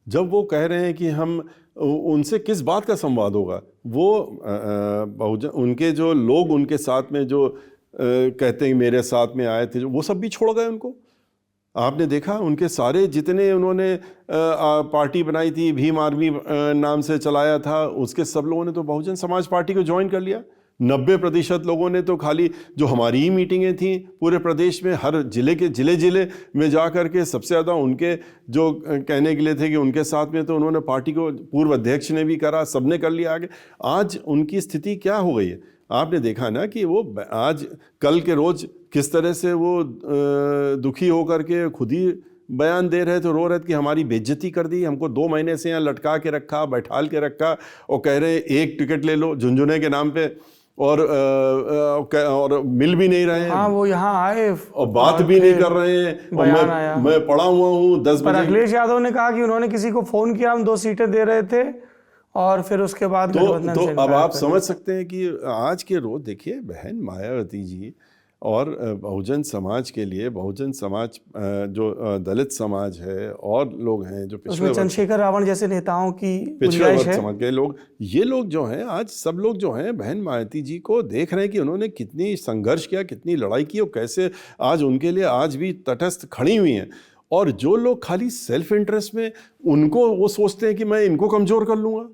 जब वो कह रहे हैं कि हम, उनसे किस बात का संवाद होगा? वो बहुजन, उनके जो लोग उनके साथ में जो कहते हैं मेरे साथ में आए थे, वो सब भी छोड़ गए उनको। आपने देखा उनके सारे जितने उन्होंने पार्टी बनाई थी, भीम आर्मी नाम से चलाया था, उसके सब लोगों ने तो बहुजन समाज पार्टी को ज्वाइन कर लिया। 90% लोगों ने तो खाली जो हमारी ही मीटिंगें थी पूरे प्रदेश में, हर जिले के जिले में जा कर के सबसे ज़्यादा उनके जो कहने के लिए थे कि उनके साथ में, तो उन्होंने पार्टी को, पूर्व अध्यक्ष ने भी करा, सबने कर लिया आगे। आज उनकी स्थिति क्या हो गई है? आपने देखा ना कि वो आज कल के रोज़ किस तरह से वो दुखी होकर के खुद ही बयान दे रहे थे, रो रहे थे कि हमारी बेइज्जती कर दी, हमको 2 महीने से यहाँ लटका के रखा, बैठाल के रखा, और कह रहे हैं एक टिकट ले लो झुंझुने के नाम पे, और मिल भी नहीं रहे हैं। हाँ, वो यहाँ आए और बात भी नहीं कर रहे हैं। और मैं पढ़ा हुआ हूँ 10 बजे। पर अखिलेश यादव ने कहा कि उन्होंने किसी को फोन किया, हम 2 सीटें दे रहे थे, और फिर उसके बाद तो अब आप समझ सकते हैं कि आज के रोज देखिए, बहन मायावती जी और बहुजन समाज के लिए, बहुजन समाज जो दलित समाज है और लोग हैं जो पिछड़े, चंद्रशेखर रावण जैसे नेताओं की पिछड़े वर्ग समाज के लोग, ये लोग जो हैं आज सब लोग जो हैं बहन मायावती जी को देख रहे हैं कि उन्होंने कितनी संघर्ष किया, कितनी लड़ाई की, और कैसे आज उनके लिए आज भी तटस्थ खड़ी हुई हैं। और जो लोग खाली सेल्फ इंटरेस्ट में, उनको वो सोचते हैं कि मैं इनको कमज़ोर कर लूँगा,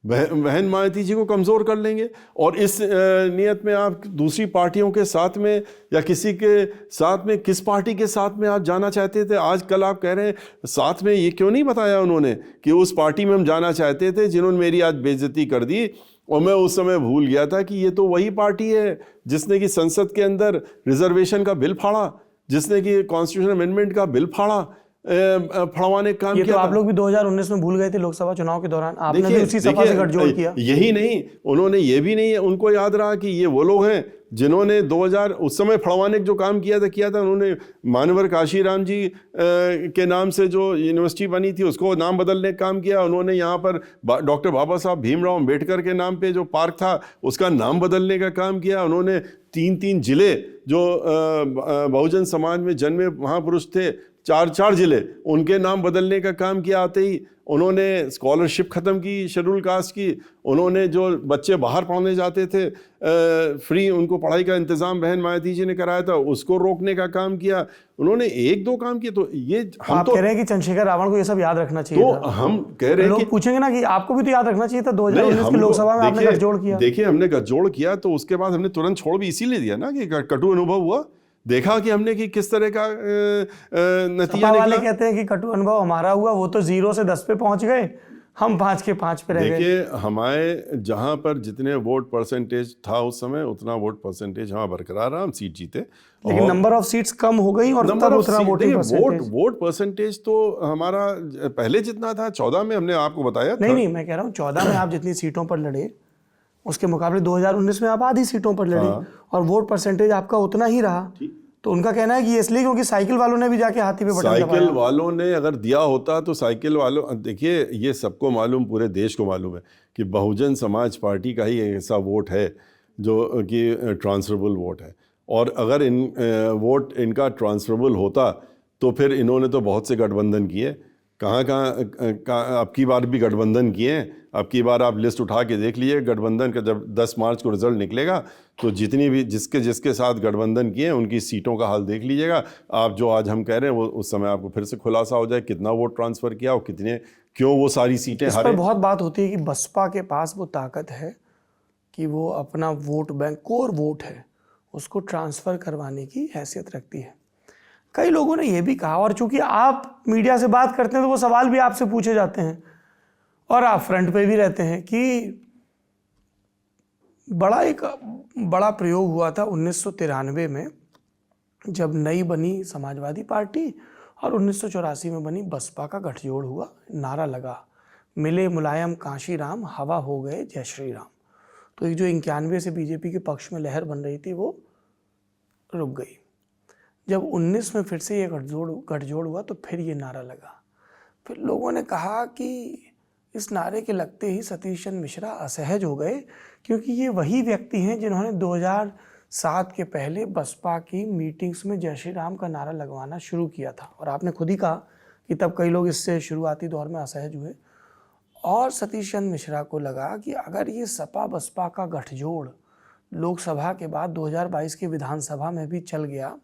बहन मायावती जी को कमज़ोर कर लेंगे। और इस नियत में आप दूसरी पार्टियों के साथ में या किसी के साथ में, किस पार्टी के साथ में आप जाना चाहते थे? आज कल आप कह रहे हैं साथ में, ये क्यों नहीं बताया उन्होंने कि उस पार्टी में हम जाना चाहते थे जिन्होंने मेरी आज बेइज्जती कर दी, और मैं उस समय भूल गया था कि ये तो वही पार्टी है जिसने कि संसद के अंदर रिजर्वेशन का बिल फाड़ा, जिसने कि कॉन्स्टिट्यूशन अमेंडमेंट का बिल फड़वाने का काम ये किया। तो आप लोग भी 2019 में भूल गए थे लोकसभा चुनाव के दौरान, आपने भी उसी सपा से गठजोड़ किया। यही नहीं, उन्होंने ये भी नहीं, उनको याद रहा कि ये वो लोग हैं जिन्होंने 2000 उस समय फड़वाने का जो काम किया था उन्होंने मानवर काशीराम जी के नाम से जो यूनिवर्सिटी बनी थी उसको नाम बदलने का काम किया। उन्होंने यहाँ पर डॉक्टर बाबा साहब भीमराव अम्बेडकर के नाम पे जो पार्क था उसका नाम बदलने का काम किया। उन्होंने 3 जिले जो बहुजन समाज में जन्मे महापुरुष थे, 4 जिले, उनके नाम बदलने का काम किया। आते ही उन्होंने स्कॉलरशिप ख़त्म की शेड्यूल कास्ट की। उन्होंने जो बच्चे बाहर पढ़ने जाते थे फ्री, उनको पढ़ाई का इंतज़ाम बहन मायावती जी ने कराया था, उसको रोकने का काम किया। उन्होंने 1-2 काम किए। तो ये हम आप तो कह रहे हैं कि चंद्रशेखर रावण को ये सब याद रखना चाहिए तो था। हम कह रहे हैं कि लोग पूछेंगे ना कि आपको भी तो याद रखना चाहिए था 2019 की लोकसभा में आपने गठजोड़ किया। देखिए हमने गठजोड़ किया तो उसके बाद हमने तुरंत छोड़ भी इसीलिए दिया ना कि कटु अनुभव हुआ, देखा कि हमने कि किस तरह का नतीजा वाले निकला। कहते हैं कि कटु अनुभव हमारा हुआ, वो तो 0 से 10 पे पहुंच गए, हम 5 के 5 पे रह गए। देखिए हमारे जहां पर जितने वोट परसेंटेज था उस समय उतना वोट परसेंटेज हमारा बरकरार रहा, हम सीट जीते। लेकिन नंबर ऑफ सीट्स कम हो गई और तब उतना वोट परसेंटेज तो हमारा पहले जितना था 14 में हमने आपको बताया था। नहीं, मैं कह रहा हूँ 14 में आप जितनी सीटों पर लड़े उसके मुकाबले 2019 में आप आधी सीटों पर लड़े और वोट परसेंटेज आपका उतना ही रहा। तो उनका कहना है कि इसलिए क्योंकि साइकिल वालों ने भी जाके हाथी पे बटन दबाया। साइकिल वालों ने अगर दिया होता तो साइकिल वालों, देखिए ये सबको मालूम, पूरे देश को मालूम है कि बहुजन समाज पार्टी का ही ऐसा वोट है जो कि ट्रांसफरेबल वोट है। और अगर वोट इनका ट्रांसफरेबल होता तो फिर इन्होंने तो बहुत से गठबंधन किए, कहाँ अब की बार भी गठबंधन किए। अब की बार आप लिस्ट उठा के देख लीजिए गठबंधन का, जब 10 मार्च को रिजल्ट निकलेगा तो जितनी भी जिसके साथ गठबंधन किए उनकी सीटों का हाल देख लीजिएगा आप। जो आज हम कह रहे हैं वो उस समय आपको फिर से खुलासा हो जाए कितना वोट ट्रांसफ़र किया और कितने, क्यों वो सारी सीटें हारे। इस पर बहुत बात होती है कि बसपा के पास वो ताकत है कि वो अपना वोट बैंक, कोर वोट है, उसको ट्रांसफ़र करवाने की हैसियत रखती है। कई लोगों ने यह भी कहा, और चूंकि आप मीडिया से बात करते हैं तो वो सवाल भी आपसे पूछे जाते हैं और आप फ्रंट पे भी रहते हैं कि एक बड़ा प्रयोग हुआ था 1993 में जब नई बनी समाजवादी पार्टी और 1984 में बनी बसपा का गठजोड़ हुआ। नारा लगा, मिले मुलायम कांशीराम, हवा हो गए जय श्री राम। तो एक जो 91 से बीजेपी के पक्ष में लहर बन रही थी वो रुक गई। जब 19 में फिर से ये गठजोड़ हुआ तो फिर ये नारा लगा। फिर लोगों ने कहा कि इस नारे के लगते ही सतीश चंद्र मिश्रा असहज हो गए, क्योंकि ये वही व्यक्ति हैं जिन्होंने 2007 के पहले बसपा की मीटिंग्स में जय श्री राम का नारा लगवाना शुरू किया था। और आपने खुद ही कहा कि तब कई लोग इससे शुरुआती दौर में असहज हुए और सतीश चंद्र मिश्रा को लगा कि अगर ये सपा बसपा का गठजोड़ लोकसभा के बाद 2022 के विधानसभा में भी चल गया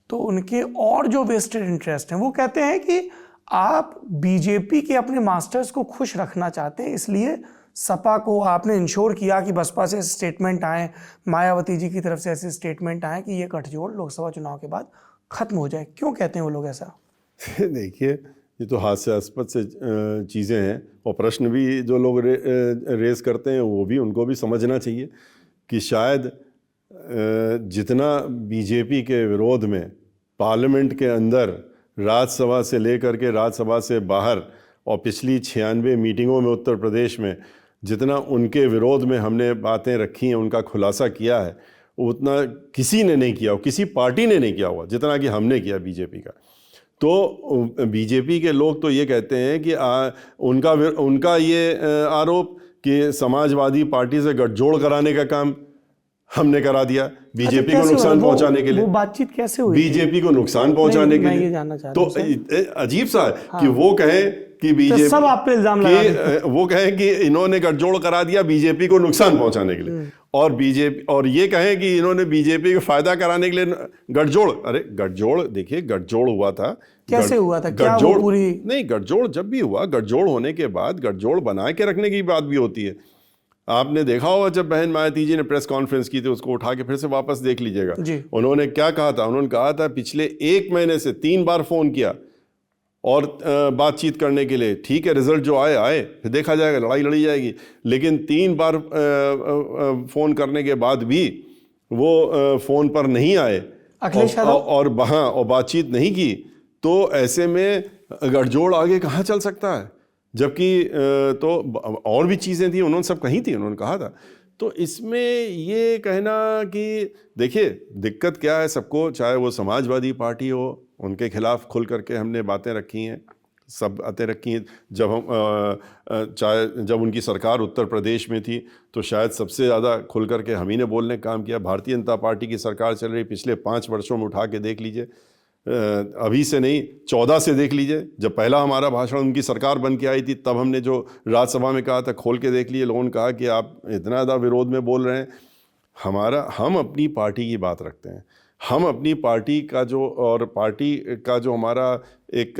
तो उनके और जो वेस्टेड इंटरेस्ट हैं, वो कहते हैं कि आप बीजेपी के अपने मास्टर्स को खुश रखना चाहते हैं, इसलिए सपा को आपने इंश्योर किया कि बसपा से स्टेटमेंट आए, मायावती जी की तरफ से ऐसे स्टेटमेंट आए कि ये गठजोड़ लोकसभा चुनाव के बाद खत्म हो जाए। क्यों कहते हैं वो लोग ऐसा? देखिए ये तो हास्यास्पद से चीज़ें हैं और प्रश्न भी जो लोग रेस करते हैं वो भी, उनको भी समझना चाहिए कि शायद जितना बीजेपी के विरोध में पार्लियामेंट के अंदर राज्यसभा से लेकर के राज्यसभा से बाहर और पिछली 96 मीटिंगों में उत्तर प्रदेश में जितना उनके विरोध में हमने बातें रखी हैं, उनका खुलासा किया है, उतना किसी ने नहीं किया, किसी पार्टी ने नहीं किया हुआ जितना कि हमने किया बीजेपी का। तो बीजेपी के लोग तो ये कहते हैं कि उनका ये आरोप कि समाजवादी पार्टी से गठजोड़ कराने का काम हमने करा दिया बीजेपी को नुकसान पहुंचाने के लिए। वो बातचीत कैसे हुई? बीजेपी को नुकसान पहुंचाने के लिए। ये जानना चाहता तो अजीब सा है कि वो कहें कि बीजेपी, सब आप पे इल्जाम लगा वो कहें कि इन्होंने गठजोड़ करा दिया बीजेपी को नुकसान पहुंचाने के लिए, और बीजेपी, और ये कहें कि इन्होंने बीजेपी को फायदा कराने के लिए गठजोड़, अरे गठजोड़, देखिए गठजोड़ हुआ था, कैसे हुआ था, क्या वो पूरी नहीं, गठजोड़ जब भी हुआ, गठजोड़ होने के बाद गठजोड़ बना के रखने की बात भी होती है। आपने देखा होगा जब बहन मायावती जी ने प्रेस कॉन्फ्रेंस की थी, उसको उठा के फिर से वापस देख लीजिएगा। उन्होंने क्या कहा था, उन्होंने कहा था पिछले 1 महीने से 3 बार फोन किया और बातचीत करने के लिए, ठीक है रिजल्ट जो आए फिर देखा जाएगा, लड़ाई लड़ी जाएगी, लेकिन 3 बार फोन करने के बाद भी वो फोन पर नहीं आए और बातचीत नहीं की, तो ऐसे में गठजोड़ आगे कहाँ चल सकता है? जबकि तो और भी चीज़ें थी, उन्होंने सब कही थी, उन्होंने कहा था। तो इसमें ये कहना कि देखिए दिक्कत क्या है सबको, चाहे वो समाजवादी पार्टी हो, उनके खिलाफ खुल करके हमने बातें रखी हैं, सब बातें रखी हैं। जब हम चाहे जब उनकी सरकार उत्तर प्रदेश में थी तो शायद सबसे ज़्यादा खुल करके हम ही ने बोलने का काम किया। भारतीय जनता पार्टी की सरकार चल रही, पिछले 5 वर्षों में उठा के देख लीजिए, अभी से नहीं 14 से देख लीजिए, जब पहला हमारा भाषण उनकी सरकार बन के आई थी तब हमने जो राज्यसभा में कहा था, खोल के देख लीजिए, लोगों ने कहा कि आप इतना ज़्यादा विरोध में बोल रहे हैं। हम अपनी पार्टी की बात रखते हैं, हम अपनी पार्टी का जो, और पार्टी का जो हमारा एक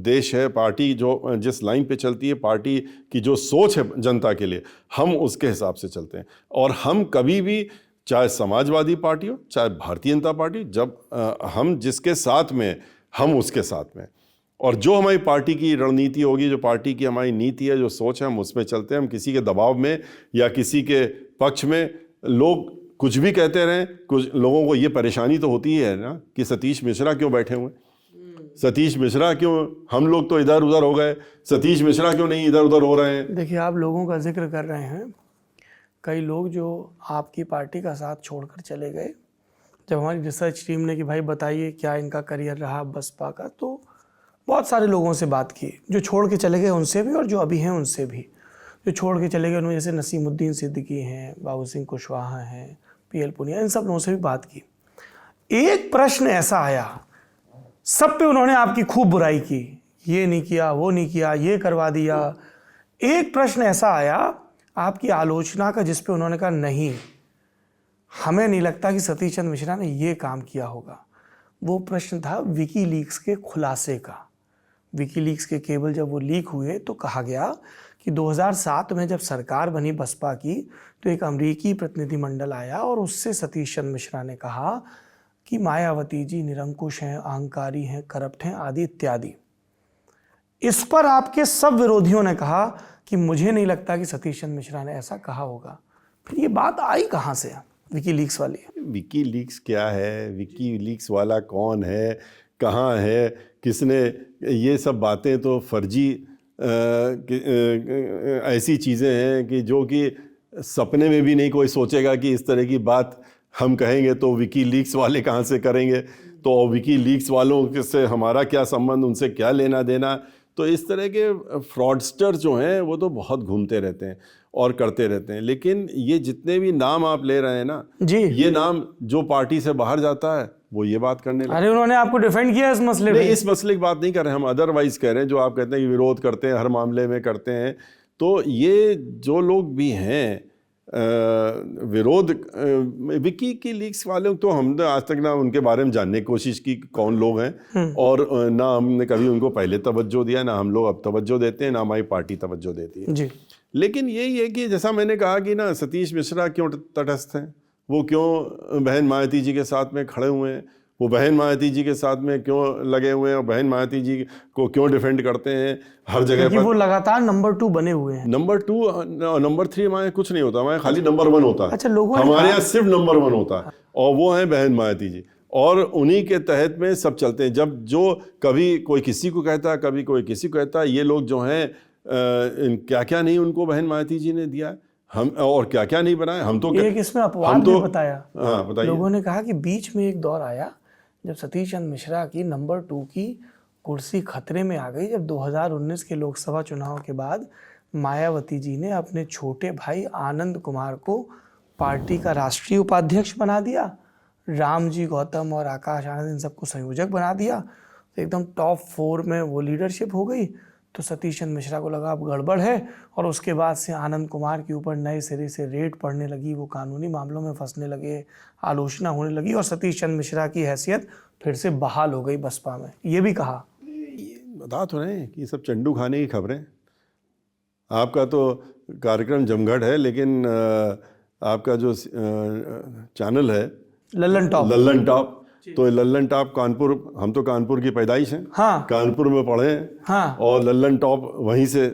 देश है, पार्टी जो जिस लाइन पे चलती है, पार्टी की जो सोच है जनता के लिए, हम उसके हिसाब से चलते हैं। और हम कभी भी, चाहे समाजवादी पार्टी हो चाहे भारतीय जनता पार्टी, जब हम जिसके साथ में, हम उसके साथ में, और जो हमारी पार्टी की रणनीति होगी, जो पार्टी की हमारी नीति है, जो सोच है, हम उसमें चलते हैं। हम किसी के दबाव में या किसी के पक्ष में, लोग कुछ भी कहते रहें, कुछ लोगों को ये परेशानी तो होती ही है ना कि सतीश मिश्रा क्यों बैठे हुए, सतीश मिश्रा क्यों, हम लोग तो इधर उधर हो गए, सतीश मिश्रा क्यों नहीं इधर उधर हो रहे हैं। देखिए आप लोगों का जिक्र कर रहे हैं, कई लोग जो आपकी पार्टी का साथ छोड़कर चले गए, जब हमारी रिसर्च टीम ने कि भाई बताइए क्या इनका करियर रहा बसपा का, तो बहुत सारे लोगों से बात की, जो छोड़ के चले गए उनसे भी और जो अभी हैं उनसे भी। जो छोड़ के चले गए उनमें जैसे नसीमुद्दीन सिद्दीकी हैं, बाबू सिंह कुशवाहा हैं, पीएल पुनिया, इन सब लोगों से भी बात की। एक प्रश्न ऐसा आया, सब पे उन्होंने आपकी खूब बुराई की, ये नहीं किया, वो नहीं किया, ये करवा दिया। एक प्रश्न ऐसा आया आपकी आलोचना का जिस पे उन्होंने कहा नहीं, हमें नहीं लगता कि सतीश चंद्र मिश्रा ने ये काम किया होगा। वो प्रश्न था विकीलीक्स के खुलासे का। विकीलीक्स के केबल जब वो लीक हुए तो कहा गया कि 2007 में जब सरकार बनी बसपा की, तो एक अमेरिकी प्रतिनिधिमंडल आया और उससे सतीश चंद्र मिश्रा ने कहा कि मायावती जी निरंकुश हैं, अहंकारी हैं, करप्ट हैं, आदि इत्यादि। इस पर आपके सब विरोधियों ने कहा कि मुझे नहीं लगता कि सतीश चंद्र मिश्रा ने ऐसा कहा होगा। फिर ये बात आई कहाँ से, विकीलीक्स वाली? विकीलीक्स क्या है, विकीलीक्स वाला कौन है, कहाँ है, किसने, ये सब बातें तो फर्जी ऐसी चीज़ें हैं कि जो कि सपने में भी नहीं कोई सोचेगा कि इस तरह की बात हम कहेंगे तो विकीलीक्स वाले कहाँ से करेंगे, तो विकीलीक्स वालों से हमारा क्या संबंध, उनसे क्या लेना देना। तो इस तरह के फ्रॉडस्टर जो हैं वो तो बहुत घूमते रहते हैं और करते रहते हैं। लेकिन ये जितने भी नाम आप ले रहे हैं ना जी, ये नाम जो पार्टी से बाहर जाता है वो ये बात करने लगे। अरे उन्होंने आपको डिफेंड किया इस मसले में? इस मसले की बात नहीं कर रहे हम, अदरवाइज कह रहे हैं, जो आप कहते हैं कि विरोध करते हैं, हर मामले में करते हैं। तो ये जो लोग भी हैं विरोध, विकी की लीक्स वाले, तो हमने आज तक ना उनके बारे में जानने की कोशिश की कौन लोग हैं, और ना हमने कभी उनको पहले तवज्जो दिया, ना हम लोग अब तवज्जो देते हैं, ना हमारी पार्टी तवज्जो देती है जी। लेकिन यही है कि जैसा मैंने कहा कि ना सतीश मिश्रा क्यों तटस्थ हैं, वो क्यों बहन मायावती जी के साथ में खड़े हुए हैं, वो बहन मायावती जी के साथ में क्यों लगे हुए हैं, और बहन मायावती जी को क्यों डिफेंड करते हैं हर जगह पर। वो लगातार नंबर 2 बने हुए हैं। नंबर 2, नंबर 3 हमारे कुछ नहीं होता, हमारे खाली नंबर 1 होता है। अच्छा, लोगों हमारे यहाँ सिर्फ नंबर 1 होता है, और वो है बहन मायावती जी, और उन्हीं के तहत में सब चलते हैं। जब जो कभी कोई किसी को कहता है, कभी कोई किसी को कहता है, ये लोग जो हैं क्या क्या नहीं उनको बहन मायावती जी ने दिया, हम और क्या क्या नहीं बनाए। हम तो एक इसमें अपवाद भी बताया। हाँ बताइए। लोगों ने कहा कि बीच में एक दौर आया जब सतीश चंद्र मिश्रा की नंबर 2 की कुर्सी खतरे में आ गई, जब 2019 के लोकसभा चुनाव के बाद मायावती जी ने अपने छोटे भाई आनंद कुमार को पार्टी का राष्ट्रीय उपाध्यक्ष बना दिया, राम जी गौतम और आकाश आनंद इन सबको संयोजक बना दिया, तो एकदम टॉप 4 में वो लीडरशिप हो गई। तो सतीश चंद्र मिश्रा को लगा अब गड़बड़ है, और उसके बाद से आनंद कुमार के ऊपर नए सिरे से रेड पड़ने लगी, वो कानूनी मामलों में फंसने लगे, आलोचना होने लगी, और सतीश चंद्र मिश्रा की हैसियत फिर से बहाल हो गई बसपा में। ये भी कहा, बता तो रहे हैं कि सब चंडू खाने की खबरें। आपका तो कार्यक्रम जमघट है, लेकिन आपका जो चैनल है लल्लन टॉप, तो लल्लन टॉप कानपुर, हम तो कानपुर की पैदाइश हैं, हाँ, कानपुर में पढ़े हैं, हाँ, और लल्लन टॉप वहीं से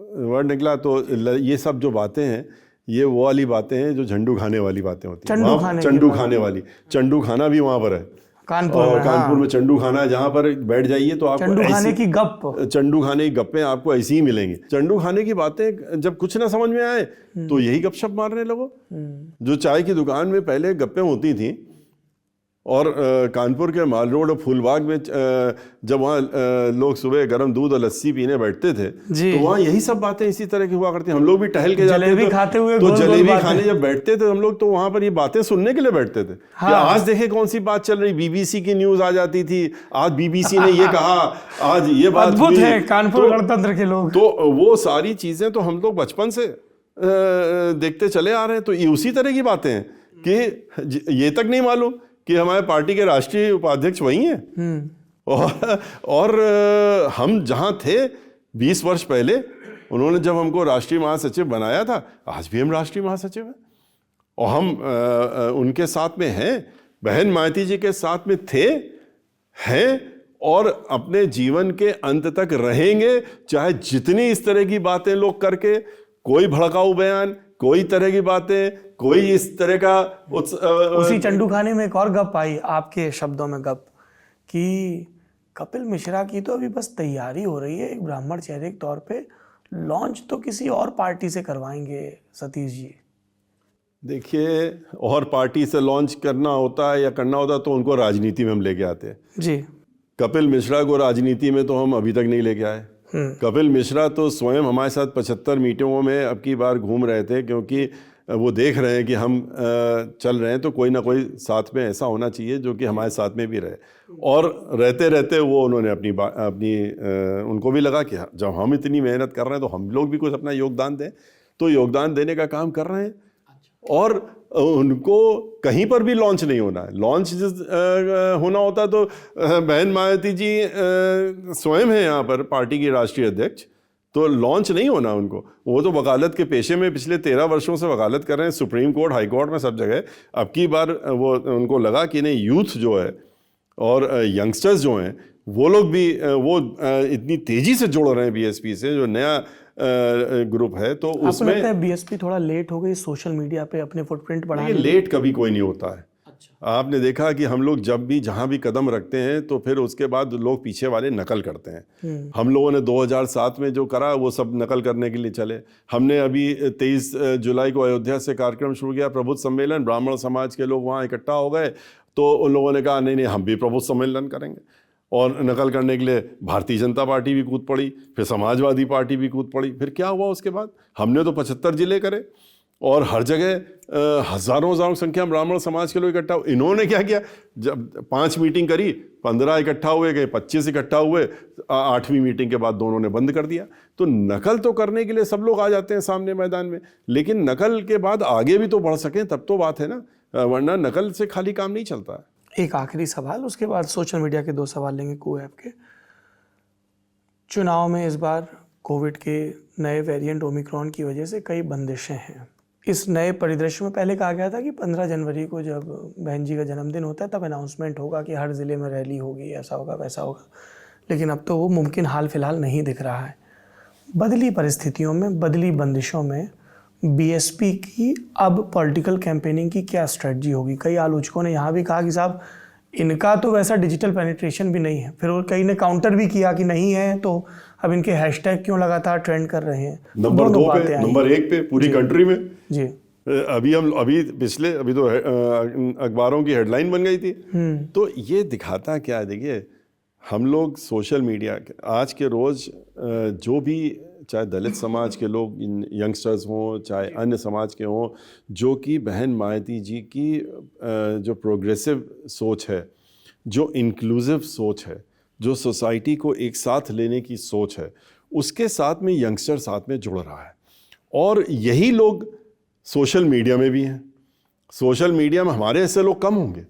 वर्ड निकला। तो ये सब जो बातें हैं, ये वो वाली बातें हैं जो झंडू खाने वाली बातें होती हैं। चंडू खाने वाली, चंडू खाना भी वहाँ पर है कानपुर और में, कानपुर में चंडू खाना है, जहाँ पर बैठ जाइए तो आपको चंडू खाने की गप, चंडू खाने की गप्पें आपको ऐसी ही मिलेंगी। चंडू खाने की बातें जब कुछ ना समझ में आए तो यही गपशप मारने लगो। जो चाय की दुकान में पहले गप्पें होती थी, और कानपुर के माल रोड और फूलबाग में जब वहाँ लोग सुबह गर्म दूध और लस्सी पीने बैठते थे, तो वहाँ यही सब बातें इसी तरह की हुआ करती। हम लोग भी टहल के जाते थे खाते हुए तो जलेबी खाने जब बैठते थे हम लोग, तो वहाँ पर ये बातें सुनने के लिए बैठते थे। हाँ। आज देखे कौन सी बात चल रही, बीबीसी की न्यूज आ जाती थी, आज बीबीसी ने ये कहा, आज ये बात अद्भुत है कानपुर गणतंत्र के लोग। तो वो सारी चीजें तो हम लोग बचपन से देखते चले आ रहे हैं। तो ये उसी तरह की बातें हैं कि ये तक नहीं मालूम कि हमारे पार्टी के राष्ट्रीय उपाध्यक्ष वही हैं, और हम जहां थे 20 वर्ष पहले, उन्होंने जब हमको राष्ट्रीय महासचिव बनाया था, आज भी हम राष्ट्रीय महासचिव हैं, और हम उनके साथ में हैं, बहन मायावती जी के साथ में थे, हैं, और अपने जीवन के अंत तक रहेंगे, चाहे जितनी इस तरह की बातें लोग करके, कोई भड़काऊ बयान, कोई तरह की बातें, कोई इस तरह का उसी चंडू खाने में एक और गप आई, आपके शब्दों में गप, कि कपिल मिश्रा की तो अभी बस तैयारी हो रही है एक ब्राह्मण चेहरे के तौर पे, लॉन्च तो किसी और पार्टी से करवाएंगे सतीश जी। देखिए, और पार्टी से लॉन्च करना होता है या करना होता तो उनको राजनीति में हम लेके आते हैं जी। कपिल मिश्रा को राजनीति में तो हम अभी तक नहीं लेके आए। कपिल मिश्रा तो स्वयं हमारे साथ 75 मीटिंगों में अब की बार घूम रहे थे, क्योंकि वो देख रहे हैं कि हम चल रहे हैं तो कोई ना कोई साथ में ऐसा होना चाहिए जो कि हमारे साथ में भी रहे। और रहते रहते वो उन्होंने उनको भी लगा कि जब हम इतनी मेहनत कर रहे हैं तो हम लोग भी कुछ अपना योगदान दें, तो योगदान देने का काम कर रहे हैं। और उनको कहीं पर भी लॉन्च नहीं होना है। लॉन्च होना होता तो बहन मायावती जी स्वयं है यहाँ पर पार्टी की राष्ट्रीय अध्यक्ष, तो लॉन्च नहीं होना उनको। वो तो वकालत के पेशे में पिछले 13 वर्षों से वकालत कर रहे हैं, सुप्रीम कोर्ट, हाई कोर्ट में, सब जगह। अब की बार वो उनको लगा कि नहीं, यूथ जो है और यंगस्टर्स जो हैं वो लोग भी वो इतनी तेजी से जुड़ रहे हैं बीएसपी से, जो नया ग्रुप है, तो उसमें लगता है बीएसपी थोड़ा लेट हो गई सोशल मीडिया पे अपने फुटप्रिंट बढ़ाने। लेट कभी कोई नहीं होता है। अच्छा। आपने देखा कि हम लोग जब भी जहां भी कदम रखते हैं तो फिर उसके बाद लोग पीछे वाले नकल करते हैं। हम लोगों ने 2007 में जो करा वो सब नकल करने के लिए चले। हमने अभी 23 जुलाई को अयोध्या से कार्यक्रम शुरू किया, प्रबुद्ध सम्मेलन, ब्राह्मण समाज के लोग वहाँ इकट्ठा हो गए, तो उन लोगों ने कहा नहीं नहीं हम भी प्रबुद्ध सम्मेलन करेंगे, और नकल करने के लिए भारतीय जनता पार्टी भी कूद पड़ी, फिर समाजवादी पार्टी भी कूद पड़ी। फिर क्या हुआ उसके बाद? हमने तो 75 जिले करे और हर जगह हजारों संख्या ब्राह्मण समाज के लोग इकट्ठा हुए। इन्होंने क्या किया, जब 5 मीटिंग करी, 15 इकट्ठा हुए गए, 25 इकट्ठा हुए, 8वीं मीटिंग के बाद दोनों ने बंद कर दिया। तो नकल तो करने के लिए सब लोग आ जाते हैं सामने मैदान में, लेकिन नकल के बाद आगे भी तो बढ़ सकें तब तो बात है ना, वरना नकल से खाली काम नहीं चलता है। एक आखिरी सवाल, उसके बाद सोशल मीडिया के 2 सवाल लेंगे कू ऐप के। चुनाव में इस बार कोविड के नए वेरिएंट ओमिक्रॉन की वजह से कई बंदिशें हैं। इस नए परिदृश्य में पहले कहा गया था कि 15 जनवरी को जब बहन जी का जन्मदिन होता है तब अनाउंसमेंट होगा कि हर ज़िले में रैली होगी, ऐसा होगा वैसा होगा, लेकिन अब तो वो मुमकिन हाल फिलहाल नहीं दिख रहा है। बदली परिस्थितियों में, बदली बंदिशों में बीएसपी की अब पॉलिटिकल कैंपेनिंग की क्या स्ट्रेटजी होगी? कई आलोचकों ने यहाँ भी कहा कि साहब इनका तो वैसा डिजिटल पेनिट्रेशन भी नहीं है, फिर और कई ने काउंटर भी किया कि नहीं है तो अब इनके हैशटैग क्यों लगातार ट्रेंड कर रहे हैं। नंबर 2 पे, नंबर 1 पे पूरी कंट्री में जी। अभी तो अखबारों की हेडलाइन बन गई थी। तो ये दिखाता क्या है, देखिए हम लोग सोशल मीडिया आज के रोज जो भी, चाहे दलित समाज के लोग, यंगस्टर्स हों, चाहे अन्य समाज के हों, जो कि बहन मायावती जी की जो प्रोग्रेसिव सोच है, जो इंक्लूसिव सोच है, जो सोसाइटी को एक साथ लेने की सोच है, उसके साथ में यंगस्टर साथ में जुड़ रहा है। और यही लोग सोशल मीडिया में भी हैं। सोशल मीडिया में हमारे ऐसे लोग कम होंगे,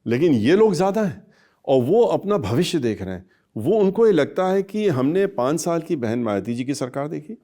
लेकिन ये लोग ज़्यादा हैं और वो अपना भविष्य देख रहे हैं। वो उनको ये लगता है कि हमने 5 साल की बहन मायावती जी की सरकार देखी,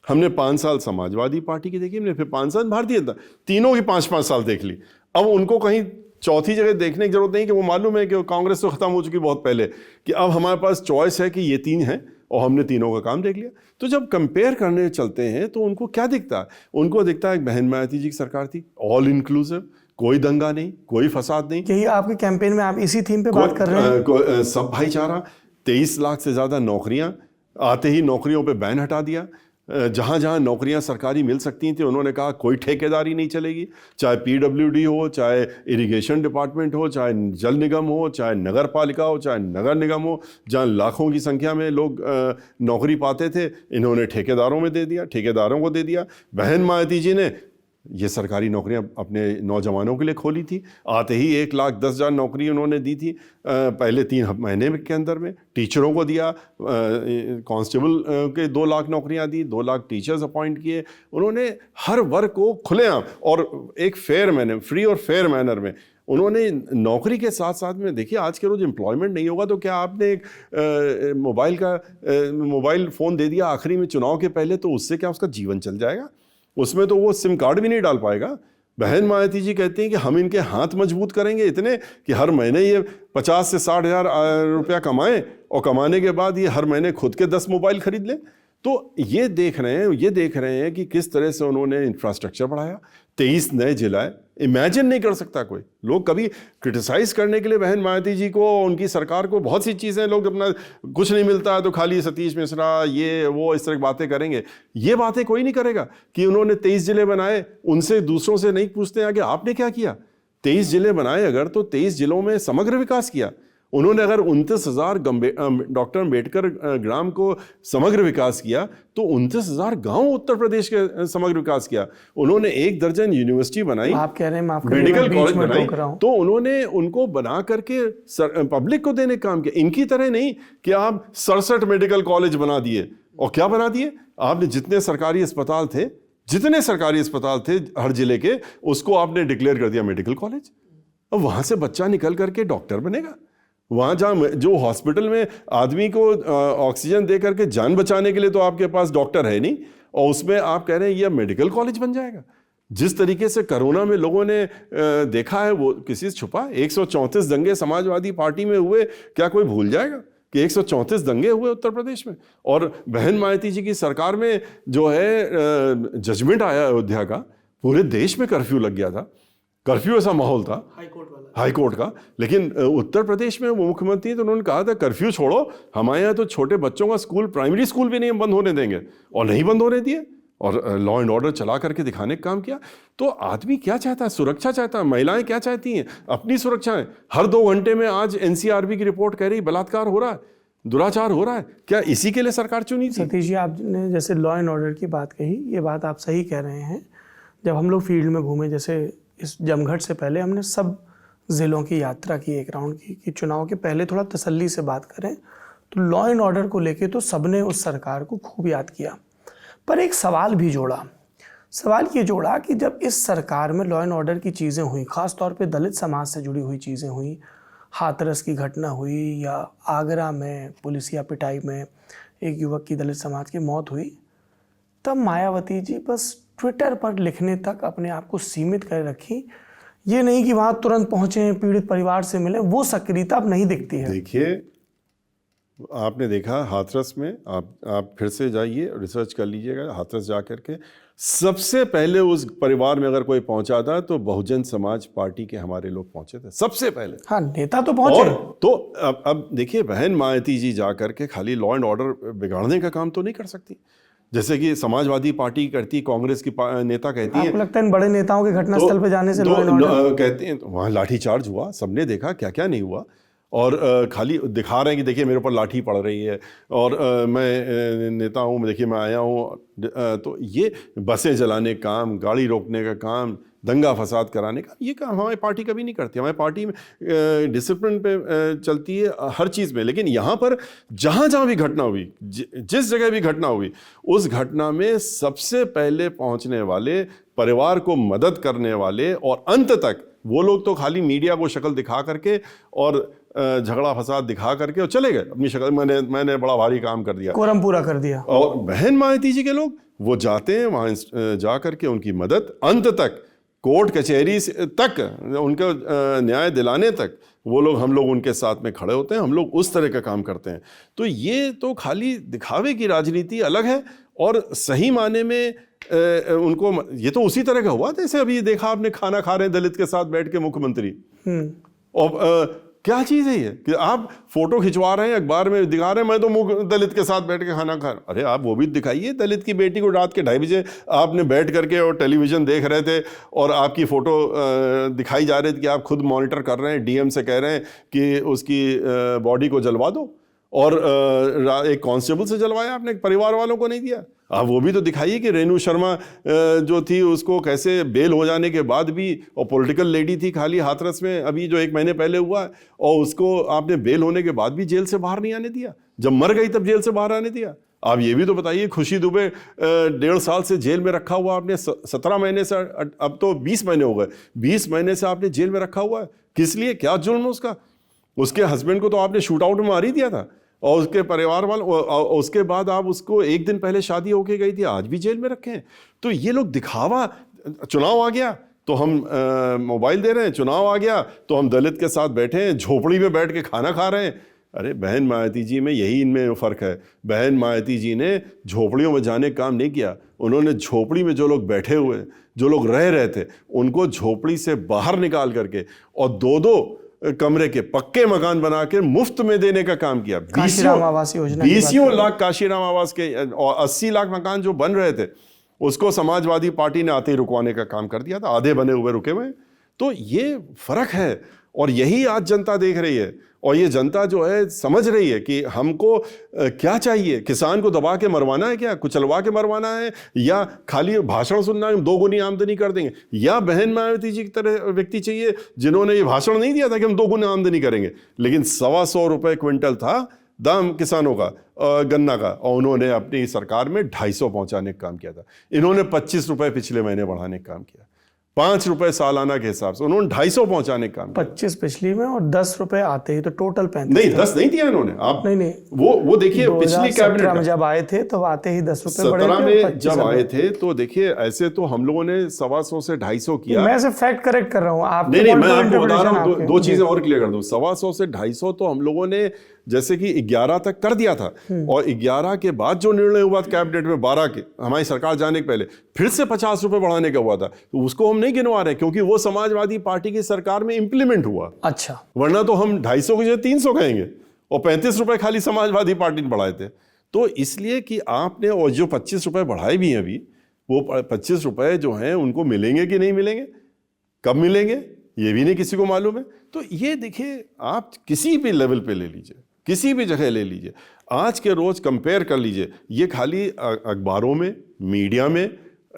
हमने 5 साल समाजवादी पार्टी की देखी, हमने फिर 5 साल भारतीय जनता, तीनों की 5-5 साल देख ली। अब उनको कहीं चौथी जगह देखने की जरूरत नहीं कि वो मालूम है कि कांग्रेस तो खत्म हो चुकी बहुत पहले, कि अब हमारे पास चॉइस है कि ये 3 हैं और हमने तीनों का काम देख लिया। तो जब कंपेयर करने चलते हैं तो उनको क्या दिखता है? उनको दिखता है बहन मायावती जी की सरकार थी, ऑल इंक्लूसिव, कोई दंगा नहीं, कोई फसाद नहीं। यही आपके कैंपेन में आप इसी थीम पे बात कर रहे हैं? सब भाईचारा, 23 लाख से ज़्यादा नौकरियां, आते ही नौकरियों पे बैन हटा दिया। जहाँ जहाँ नौकरियां सरकारी मिल सकती थी उन्होंने कहा कोई ठेकेदारी नहीं चलेगी, चाहे पीडब्ल्यूडी हो, चाहे इरिगेशन डिपार्टमेंट हो, चाहे जल निगम हो, चाहे नगर पालिका हो, चाहे नगर निगम हो, जहाँ लाखों की संख्या में लोग नौकरी पाते थे, इन्होंने ठेकेदारों में दे दिया, ठेकेदारों को दे दिया। बहन मायावती जी ने ये सरकारी नौकरियां अपने नौजवानों के लिए खोली थी। आते ही 1,10,000 नौकरी उन्होंने दी थी पहले 3 महीने के अंदर में। टीचरों को दिया, कांस्टेबल के 2 लाख नौकरियां दी, 2 लाख टीचर्स अपॉइंट किए। उन्होंने हर वर्ग को खुलेआम और एक फेयर मैनर, फ्री और फेयर मैनर में उन्होंने नौकरी के साथ साथ में, देखिए आज के रोज एम्प्लॉयमेंट नहीं होगा तो क्या आपने एक मोबाइल फ़ोन दे दिया आखिरी में चुनाव के पहले, तो उससे क्या उसका जीवन चल जाएगा? उसमें तो वो सिम कार्ड भी नहीं डाल पाएगा। बहन मायावती जी कहती हैं कि हम इनके हाथ मजबूत करेंगे इतने कि हर महीने ये 50 से 60 हज़ार रुपया कमाएं और कमाने के बाद ये हर महीने खुद के 10 मोबाइल खरीद लें। तो ये देख रहे हैं कि किस तरह से उन्होंने इंफ्रास्ट्रक्चर बढ़ाया, 23 नए जिला। इमेजिन नहीं कर सकता कोई। लोग कभी क्रिटिसाइज करने के लिए बहन मायावती जी को, उनकी सरकार को, बहुत सी चीज़ें लोग अपना कुछ नहीं मिलता है तो खाली सतीश मिश्रा ये वो इस तरह की बातें करेंगे। ये बातें कोई नहीं करेगा कि उन्होंने 23 जिले बनाए, उनसे दूसरों से नहीं पूछते हैं कि आपने क्या किया। 23 जिले बनाए अगर, तो 23 जिलों में समग्र विकास किया उन्होंने। अगर 29,000 डॉक्टर अम्बेडकर ग्राम को समग्र विकास किया तो 29,000 गांव उत्तर प्रदेश के समग्र विकास किया उन्होंने। 1 दर्जन यूनिवर्सिटी बनाई, आप कह रहे हैं मेडिकल कॉलेज बनाई, तो उन्होंने उनको बना करके पब्लिक को देने का काम किया। इनकी तरह नहीं कि आप 67 मेडिकल कॉलेज बना दिए। और क्या बना दिए आपने? जितने सरकारी अस्पताल थे हर जिले के, उसको आपने डिक्लेयर कर दिया मेडिकल कॉलेज। अब वहां से बच्चा निकल करके डॉक्टर बनेगा। वहाँ जहाँ जो हॉस्पिटल में आदमी को ऑक्सीजन दे करके जान बचाने के लिए तो आपके पास डॉक्टर है नहीं, और उसमें आप कह रहे हैं ये मेडिकल कॉलेज बन जाएगा। जिस तरीके से कोरोना में लोगों ने देखा है वो किसी से छुपा। 134 दंगे समाजवादी पार्टी में हुए, क्या कोई भूल जाएगा कि 134 दंगे हुए उत्तर प्रदेश में? और बहन मायावती जी की सरकार में जो है जजमेंट आया अयोध्या का, पूरे देश में कर्फ्यू लग गया था। कर्फ्यू ऐसा माहौल था हाई कोर्ट का। लेकिन उत्तर प्रदेश में वो मुख्यमंत्री तो उन्होंने कहा था कर्फ्यू छोड़ो, हमारे यहाँ तो छोटे बच्चों का स्कूल, प्राइमरी स्कूल भी नहीं हम बंद होने देंगे, और नहीं बंद होने दिए और लॉ एंड ऑर्डर चला करके दिखाने का काम किया। तो आदमी क्या चाहता है? सुरक्षा चाहता है। महिलाएं क्या चाहती हैं? अपनी सुरक्षाएं। हर 2 घंटे में आज एनसीआरबी की रिपोर्ट कह रही बलात्कार हो रहा है, दुराचार हो रहा है। क्या इसी के लिए सरकार चुनी थी? सतीश जी, आपने जैसे लॉ एंड ऑर्डर की बात कही, ये बात आप सही कह रहे हैं। जब हम लोग फील्ड में घूमे, जैसे इस जमघट से पहले हमने सब ज़िलों की यात्रा की, एक राउंड की, कि चुनाव के पहले थोड़ा तसल्ली से बात करें, तो लॉ एंड ऑर्डर को लेके तो सबने उस सरकार को खूब याद किया। पर एक सवाल भी जोड़ा। सवाल ये जोड़ा कि जब इस सरकार में लॉ एंड ऑर्डर की चीज़ें हुई, ख़ास तौर पे दलित समाज से जुड़ी हुई चीज़ें हुई, हाथरस की घटना हुई या आगरा में पुलिसिया पिटाई में एक युवक की दलित समाज की मौत हुई, तब मायावती जी बस ट्विटर पर लिखने तक अपने आप को सीमित कर रखी। ये नहीं कि वहाँ तुरंत पहुँचे, पीड़ित परिवार से मिले, वो सक्रियता अब नहीं दिखती है। देखिए, आपने देखा हाथरस में, आप फिर से जाइए, रिसर्च कर लीजिएगा। हाथरस जा करके सबसे पहले उस परिवार में अगर कोई पहुंचा था तो बहुजन समाज पार्टी के हमारे लोग पहुंचे थे सबसे पहले। हाँ, नेता तो पहुंचे। और तो अब देखिए, बहन मायावती जी जा करके खाली लॉ एंड ऑर्डर बिगाड़ने का काम तो नहीं कर सकती, जैसे कि समाजवादी पार्टी करती, कांग्रेस की नेता कहती है। आपको लगता है इन बड़े नेताओं के घटनास्थल पे जाने से लॉ एंड ऑर्डर कहते हैं? वहाँ लाठीचार्ज हुआ, सबने देखा क्या क्या नहीं हुआ, और खाली दिखा रहे हैं कि देखिए मेरे ऊपर लाठी पड़ रही है और मैं नेता हूँ, देखिए मैं आया हूँ। तो ये बसें जलाने का काम, गाड़ी रोकने का काम, दंगा फसाद कराने का, ये काम हमारी पार्टी कभी नहीं करती। हमारी पार्टी में डिसिप्लिन पे चलती है हर चीज़ में। लेकिन यहाँ पर जहाँ जहाँ भी घटना हुई, जिस जगह भी घटना हुई, उस घटना में सबसे पहले पहुँचने वाले, परिवार को मदद करने वाले, और अंत तक वो लोग तो खाली मीडिया को शक्ल दिखा करके और झगड़ा फसाद दिखा करके और चले गए अपनी शक्ल, मैंने बड़ा भारी काम कर दिया, कोरम पूरा कर दिया। और बहन मायावती जी के लोग वो जाते हैं वहाँ जा करके उनकी मदद, अंत तक कोर्ट कचहरी तक उनको न्याय दिलाने तक वो लोग, हम लोग उनके साथ में खड़े होते हैं। हम लोग उस तरह का काम करते हैं। तो ये तो खाली दिखावे की राजनीति अलग है, और सही माने में उनको ये तो उसी तरह का हुआ जैसे अभी देखा आपने, खाना खा रहे हैं दलित के साथ बैठ के मुख्यमंत्री। और क्या चीज़ है ये कि आप फोटो खिंचवा रहे हैं, अखबार में दिखा रहे हैं मैं तो दलित के साथ बैठ के खाना खा रहा। अरे आप वो भी दिखाइए, दलित की बेटी को रात के 2:30 बजे आपने बैठ करके और टेलीविज़न देख रहे थे और आपकी फ़ोटो दिखाई जा रही थी कि आप खुद मॉनिटर कर रहे हैं, डीएम से कह रहे हैं कि उसकी बॉडी को जलवा दो, और एक कांस्टेबल से जलवाया आपने, परिवार वालों को नहीं दिया। आप वो भी तो दिखाइए कि रेणु शर्मा जो थी उसको कैसे बेल हो जाने के बाद भी, और पॉलिटिकल लेडी थी खाली हाथरस में अभी जो 1 महीने पहले हुआ, और उसको आपने बेल होने के बाद भी जेल से बाहर नहीं आने दिया, जब मर गई तब जेल से बाहर आने दिया। आप ये भी तो बताइए, खुशी दुबे 1.5 साल से जेल में रखा हुआ आपने, 17 महीने से, अब तो 20 महीने हो गए, 20 महीने से आपने जेल में रखा हुआ है। किस लिए, क्या जुर्म है उसका? उसके हस्बैंड को तो आपने शूट आउट में मार ही दिया था, और उसके परिवार वालों, उसके बाद आप उसको 1 दिन पहले शादी होके गई थी, आज भी जेल में रखे हैं। तो ये लोग दिखावा, चुनाव आ गया तो हम मोबाइल दे रहे हैं, चुनाव आ गया तो हम दलित के साथ बैठे हैं, झोपड़ी में बैठ के खाना खा रहे हैं। अरे बहन मायावती जी में यही इनमें फ़र्क है। बहन मायावती जी ने झोपड़ियों में जाने का काम नहीं किया, उन्होंने झोपड़ी में जो लोग बैठे हुए, जो लोग रह रहे थे, उनको झोपड़ी से बाहर निकाल करके और 2-2 कमरे के पक्के मकान बना के मुफ्त में देने का काम किया। 20 लाख काशीराम आवास के, और 80 लाख मकान जो बन रहे थे उसको समाजवादी पार्टी ने आते ही रुकवाने का काम कर दिया था, आधे बने हुए रुके हुए। तो ये फर्क है, और यही आज जनता देख रही है, और ये जनता जो है समझ रही है कि हमको क्या चाहिए। किसान को दबा के मरवाना है क्या, कुचलवा के मरवाना है, या खाली भाषण सुनना है 2 गुनी आमदनी कर देंगे, या बहन मायावती जी की तरह व्यक्ति चाहिए जिन्होंने ये भाषण नहीं दिया था कि हम 2 गुनी आमदनी करेंगे, लेकिन 125 रुपये क्विंटल था दाम किसानों का गन्ना का, और उन्होंने अपनी सरकार में 250 पहुंचाने का काम किया था। इन्होंने 25 रुपये पिछले महीने बढ़ाने का काम किया, 5 रुपए सालाना के हिसाब से उन्होंने 250 पहुंचाने का काम। 25 पिछली में और 10 रुपए आते ही, तो टोटल 35। नहीं 10 नहीं दिया इन्होंने, आप नहीं वो देखिए पिछली कैबिनेट में जब आए थे तो आते ही 10 रुपए बढ़े थे। 17 में जब आए थे तो देखिए ऐसे तो हम लोगों ने 125 से 250 किया। मैं सिर्फ फैक्ट करेक्ट कर रहा हूँ, आप नहीं मैं आपको बता रहा हूँ, 2 चीजें और क्लियर कर दूं। 125 से 250 तो हम लोगों ने जैसे कि 11 तक कर दिया था, और 11 के बाद जो निर्णय हुआ कैबिनेट में 12 के, हमारी सरकार जाने के पहले फिर से 50 रुपए बढ़ाने का हुआ था, तो उसको हम नहीं गिनवा रहे क्योंकि वो समाजवादी पार्टी की सरकार में इंप्लीमेंट हुआ। अच्छा, वरना तो हम 250 की जगह 300 कहेंगे, और 35 रुपए खाली समाजवादी पार्टी ने बढ़ाए थे। तो इसलिए कि आपने, और जो 25 रुपए बढ़ाए भी हैं अभी, वो 25 रुपए जो हैं उनको मिलेंगे कि नहीं मिलेंगे, कब मिलेंगे ये भी नहीं किसी को मालूम है। तो ये देखिए, आप किसी भी लेवल पे ले लीजिए, किसी भी जगह ले लीजिए, आज के रोज कंपेयर कर लीजिए, ये खाली अखबारों में, मीडिया में,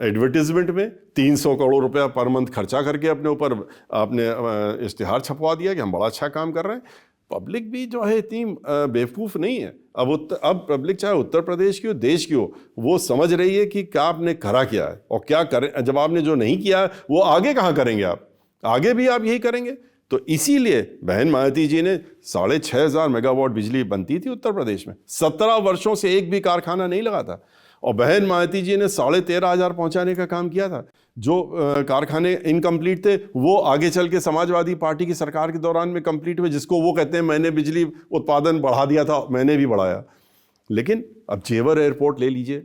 एडवर्टीजमेंट में 300 करोड़ रुपया पर मंथ खर्चा करके अपने ऊपर आपने इश्तिहार छपवा दिया कि हम बड़ा अच्छा काम कर रहे हैं। पब्लिक भी जो है इतनी बेवकूफ़ नहीं है। अब पब्लिक चाहे उत्तर प्रदेश की हो, देश की हो, वो समझ रही है कि क्या आपने करा क्या है और क्या करें। जब आपने जो नहीं किया वो आगे कहाँ करेंगे, आप आगे भी आप यही करेंगे। तो इसीलिए बहन मायावती जी ने 6,500 मेगावाट बिजली बनती थी उत्तर प्रदेश में, 17 वर्षों से एक भी कारखाना नहीं लगा था, और बहन मायावती जी ने 13,500 पहुंचाने का काम किया था। जो कारखाने इनकम्प्लीट थे वो आगे चल के समाजवादी पार्टी की सरकार के दौरान में कंप्लीट हुए, जिसको वो कहते हैं मैंने बिजली उत्पादन बढ़ा दिया था, मैंने भी बढ़ाया। लेकिन अब जेवर एयरपोर्ट ले लीजिए,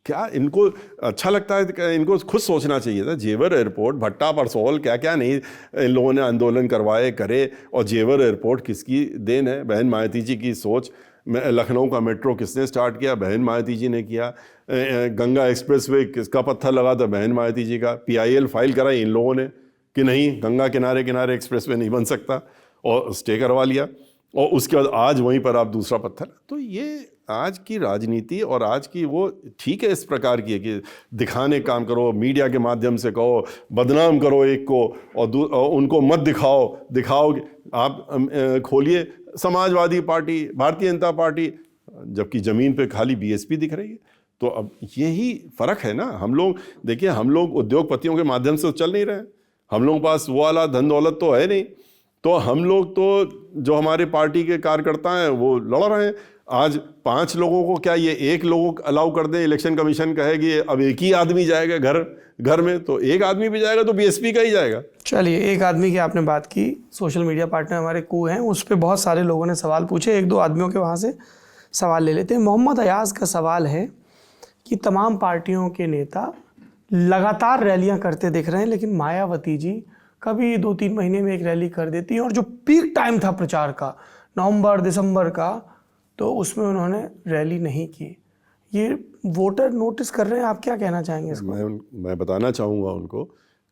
क्या इनको अच्छा लगता है? इनको खुद सोचना चाहिए था। जेवर एयरपोर्ट, भट्टा परसोल, क्या क्या नहीं इन लोगों ने आंदोलन करवाए करे, और जेवर एयरपोर्ट किसकी देन है? बहन मायावती जी की सोच। लखनऊ का मेट्रो किसने स्टार्ट किया? बहन मायावती जी ने किया। गंगा एक्सप्रेसवे किसका पत्थर लगा था? बहन मायावती जी का। PIL फाइल कराई इन लोगों ने कि नहीं, गंगा किनारे किनारे एक्सप्रेसवे नहीं बन सकता, और स्टे करवा लिया, और उसके बाद आज वहीं पर आप दूसरा पत्थर। तो ये आज की राजनीति और आज की वो ठीक है इस प्रकार की है कि दिखाने काम करो, मीडिया के माध्यम से कहो, बदनाम करो एक को और उनको मत दिखाओ। आप खोलिए समाजवादी पार्टी, भारतीय जनता पार्टी, जबकि ज़मीन पे खाली बीएसपी दिख रही है। तो अब यही फ़र्क है ना। हम लोग देखिए, हम लोग उद्योगपतियों के माध्यम से तो चल नहीं रहे, हम लोगों के पास वो वाला धन दौलत तो है नहीं। तो हम लोग तो जो हमारे पार्टी के कार्यकर्ता हैं वो लड़ रहे हैं। आज 5 लोगों को क्या ये 1 लोगों को अलाउ कर दें? इलेक्शन कमीशन कहेगी अब एक ही आदमी जाएगा घर में, तो एक आदमी भी जाएगा तो बीएसपी का ही जाएगा। चलिए, एक आदमी की आपने बात की, सोशल मीडिया पार्टनर हमारे कू हैं, उस पर बहुत सारे लोगों ने सवाल पूछे। 1-2 आदमियों के वहाँ से सवाल ले लेते हैं। मोहम्मद अयाज का सवाल है कि तमाम पार्टियों के नेता लगातार रैलियां करते दिख रहे हैं, लेकिन मायावती जी कभी 2-3 महीने में एक रैली कर देती हैं, और जो पीक टाइम था प्रचार का, नवंबर दिसंबर का, तो उसमें उन्होंने रैली नहीं की। ये वोटर नोटिस कर रहे हैं, आप क्या कहना चाहेंगे इसको? मैं बताना चाहूँगा उनको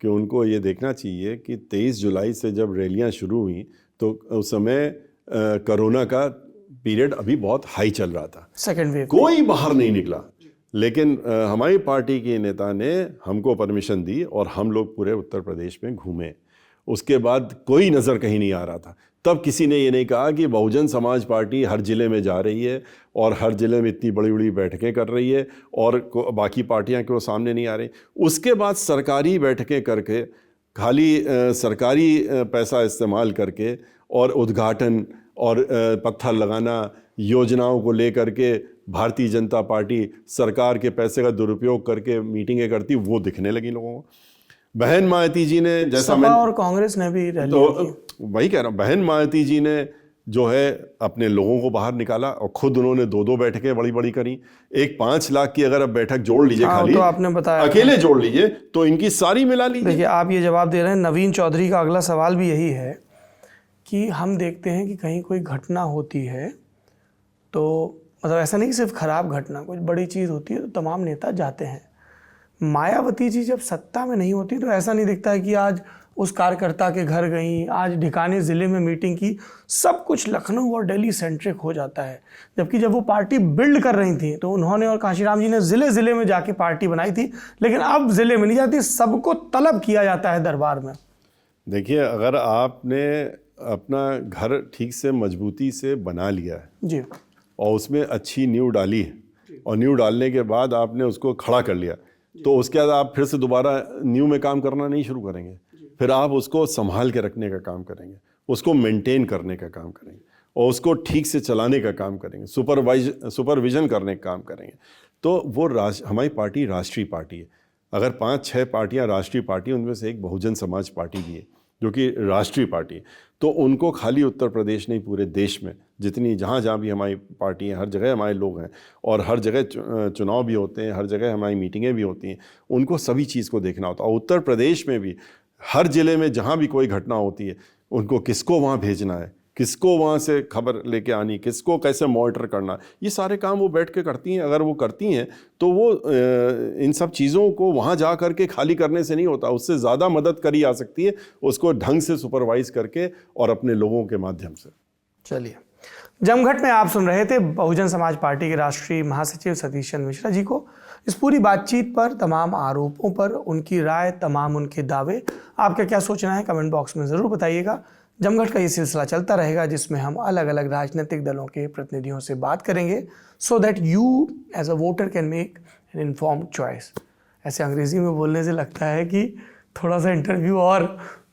कि उनको ये देखना चाहिए कि 23 जुलाई से जब रैलियां शुरू हुई तो उस समय कोरोना का पीरियड अभी बहुत हाई चल रहा था, सेकेंड वेव, कोई बाहर नहीं निकला। लेकिन हमारी पार्टी के नेता ने हमको परमिशन दी और हम लोग पूरे उत्तर प्रदेश में घूमे। उसके बाद कोई नज़र कहीं नहीं आ रहा था। तब किसी ने ये नहीं कहा कि बहुजन समाज पार्टी हर ज़िले में जा रही है और हर ज़िले में इतनी बड़ी बड़ी बैठकें कर रही है और बाकी पार्टियां क्यों सामने नहीं आ रही। उसके बाद सरकारी बैठकें करके, खाली सरकारी पैसा इस्तेमाल करके और उद्घाटन और पत्थर लगाना, योजनाओं को लेकर के भारतीय जनता पार्टी सरकार के पैसे का दुरुपयोग करके मीटिंगें करती, वो दिखने लगी लोगों को। बहन मायावती जी ने, जैसा मैं और कांग्रेस ने भी रैली तो वही कह रहा हूँ, बहन मायावती जी ने जो है अपने लोगों को बाहर निकाला और खुद उन्होंने 2-2 बैठकें बड़ी बड़ी करी। एक 5 लाख की अगर अब बैठक जोड़ लीजिए, खाली तो आपने बताया अकेले जोड़ लीजिए तो इनकी सारी मिला लीजिए। देखिए, आप ये जवाब दे रहे हैं। नवीन चौधरी का अगला सवाल भी यही है कि हम देखते हैं कि कहीं कोई घटना होती है तो मतलब ऐसा नहीं कि सिर्फ खराब घटना, कुछ बड़ी चीज़ होती है तो तमाम नेता जाते हैं। मायावती जी जब सत्ता में नहीं होती तो ऐसा नहीं दिखता है कि आज उस कार्यकर्ता के घर गई, आज ढिकाने ज़िले में मीटिंग की, सब कुछ लखनऊ और दिल्ली सेंट्रिक हो जाता है। जबकि जब वो पार्टी बिल्ड कर रही थी तो उन्होंने और काशीराम जी ने ज़िले में जाके पार्टी बनाई थी, लेकिन अब ज़िले में नहीं जाती, सबको तलब किया जाता है दरबार में। देखिए, अगर आपने अपना घर ठीक से मजबूती से बना लिया है जी, और उसमें अच्छी नींव डाली है और नींव डालने के बाद आपने उसको खड़ा कर लिया, तो उसके बाद आप फिर से दोबारा नींव में काम करना नहीं शुरू करेंगे। फिर आप उसको संभाल के रखने का काम करेंगे, उसको मेंटेन करने का काम करेंगे और उसको ठीक से चलाने का काम करेंगे, सुपरविजन करने का काम करेंगे। तो वो हमारी पार्टी राष्ट्रीय पार्टी है। अगर 5-6 पार्टियां राष्ट्रीय पार्टी, उनमें से एक बहुजन समाज पार्टी भी है जो कि राष्ट्रीय पार्टी है। तो उनको खाली उत्तर प्रदेश नहीं, पूरे देश में जितनी जहाँ भी हमारी पार्टी है, हर जगह हमारे लोग हैं और हर जगह चुनाव भी होते हैं, हर जगह हमारी मीटिंगें भी होती हैं, उनको सभी चीज़ को देखना होता है। और उत्तर प्रदेश में भी हर ज़िले में जहाँ भी कोई घटना होती है, उनको किसको वहाँ भेजना है, किसको वहाँ से खबर लेके आनी, किसको कैसे मॉनिटर करना, ये सारे काम वो बैठ के करती हैं। अगर वो करती हैं तो वो इन सब चीज़ों को वहाँ जा कर के खाली करने से नहीं होता, उससे ज़्यादा मदद करी जा सकती है उसको ढंग से सुपरवाइज करके और अपने लोगों के माध्यम से। चलिए, जमघट में आप सुन रहे थे बहुजन समाज पार्टी के राष्ट्रीय महासचिव सतीश चंद्र मिश्रा जी को। इस पूरी बातचीत पर, तमाम आरोपों पर उनकी राय, तमाम उनके दावे, आपका क्या सोचना है कमेंट बॉक्स में ज़रूर बताइएगा। जमघट का ये सिलसिला चलता रहेगा जिसमें हम अलग अलग राजनीतिक दलों के प्रतिनिधियों से बात करेंगे, so that you as a voter can make an informed choice. ऐसे अंग्रेजी में बोलने से लगता है कि थोड़ा सा इंटरव्यू और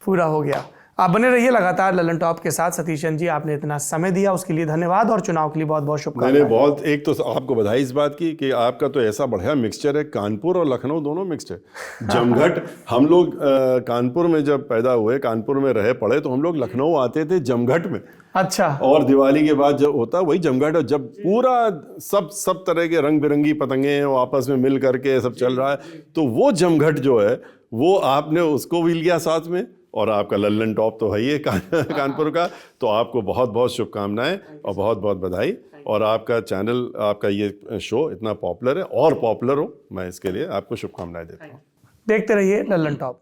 पूरा हो गया। आप बने रहिए लगातार ललन टॉप के साथ। सतीश चंद्र जी, आपने इतना समय दिया उसके लिए धन्यवाद और चुनाव के लिए बहुत बहुत शुभकामनाएं। बहुत, एक तो आपको बधाई इस बात की कि आपका तो ऐसा बढ़िया मिक्सचर है, कानपुर और लखनऊ दोनों मिक्सड है। जमघट, हम लोग कानपुर में जब पैदा हुए, कानपुर में रहे पढ़े, तो हम लोग लखनऊ आते थे जमघट में। अच्छा। और दिवाली के बाद जब होता वही जमघट, जब पूरा सब तरह के रंग बिरंगी पतंगे आपस में मिल करके सब चल रहा है, तो वो जमघट जो है वो आपने उसको भी लिया साथ में। और आपका लल्लन टॉप तो है ही कानपुर का, तो आपको बहुत बहुत शुभकामनाएं और बहुत बहुत बधाई। और आपका चैनल, आपका ये शो इतना पॉपुलर है और पॉपुलर हो, मैं इसके लिए आपको शुभकामनाएं देता हूँ। देखते रहिए लल्लन टॉप।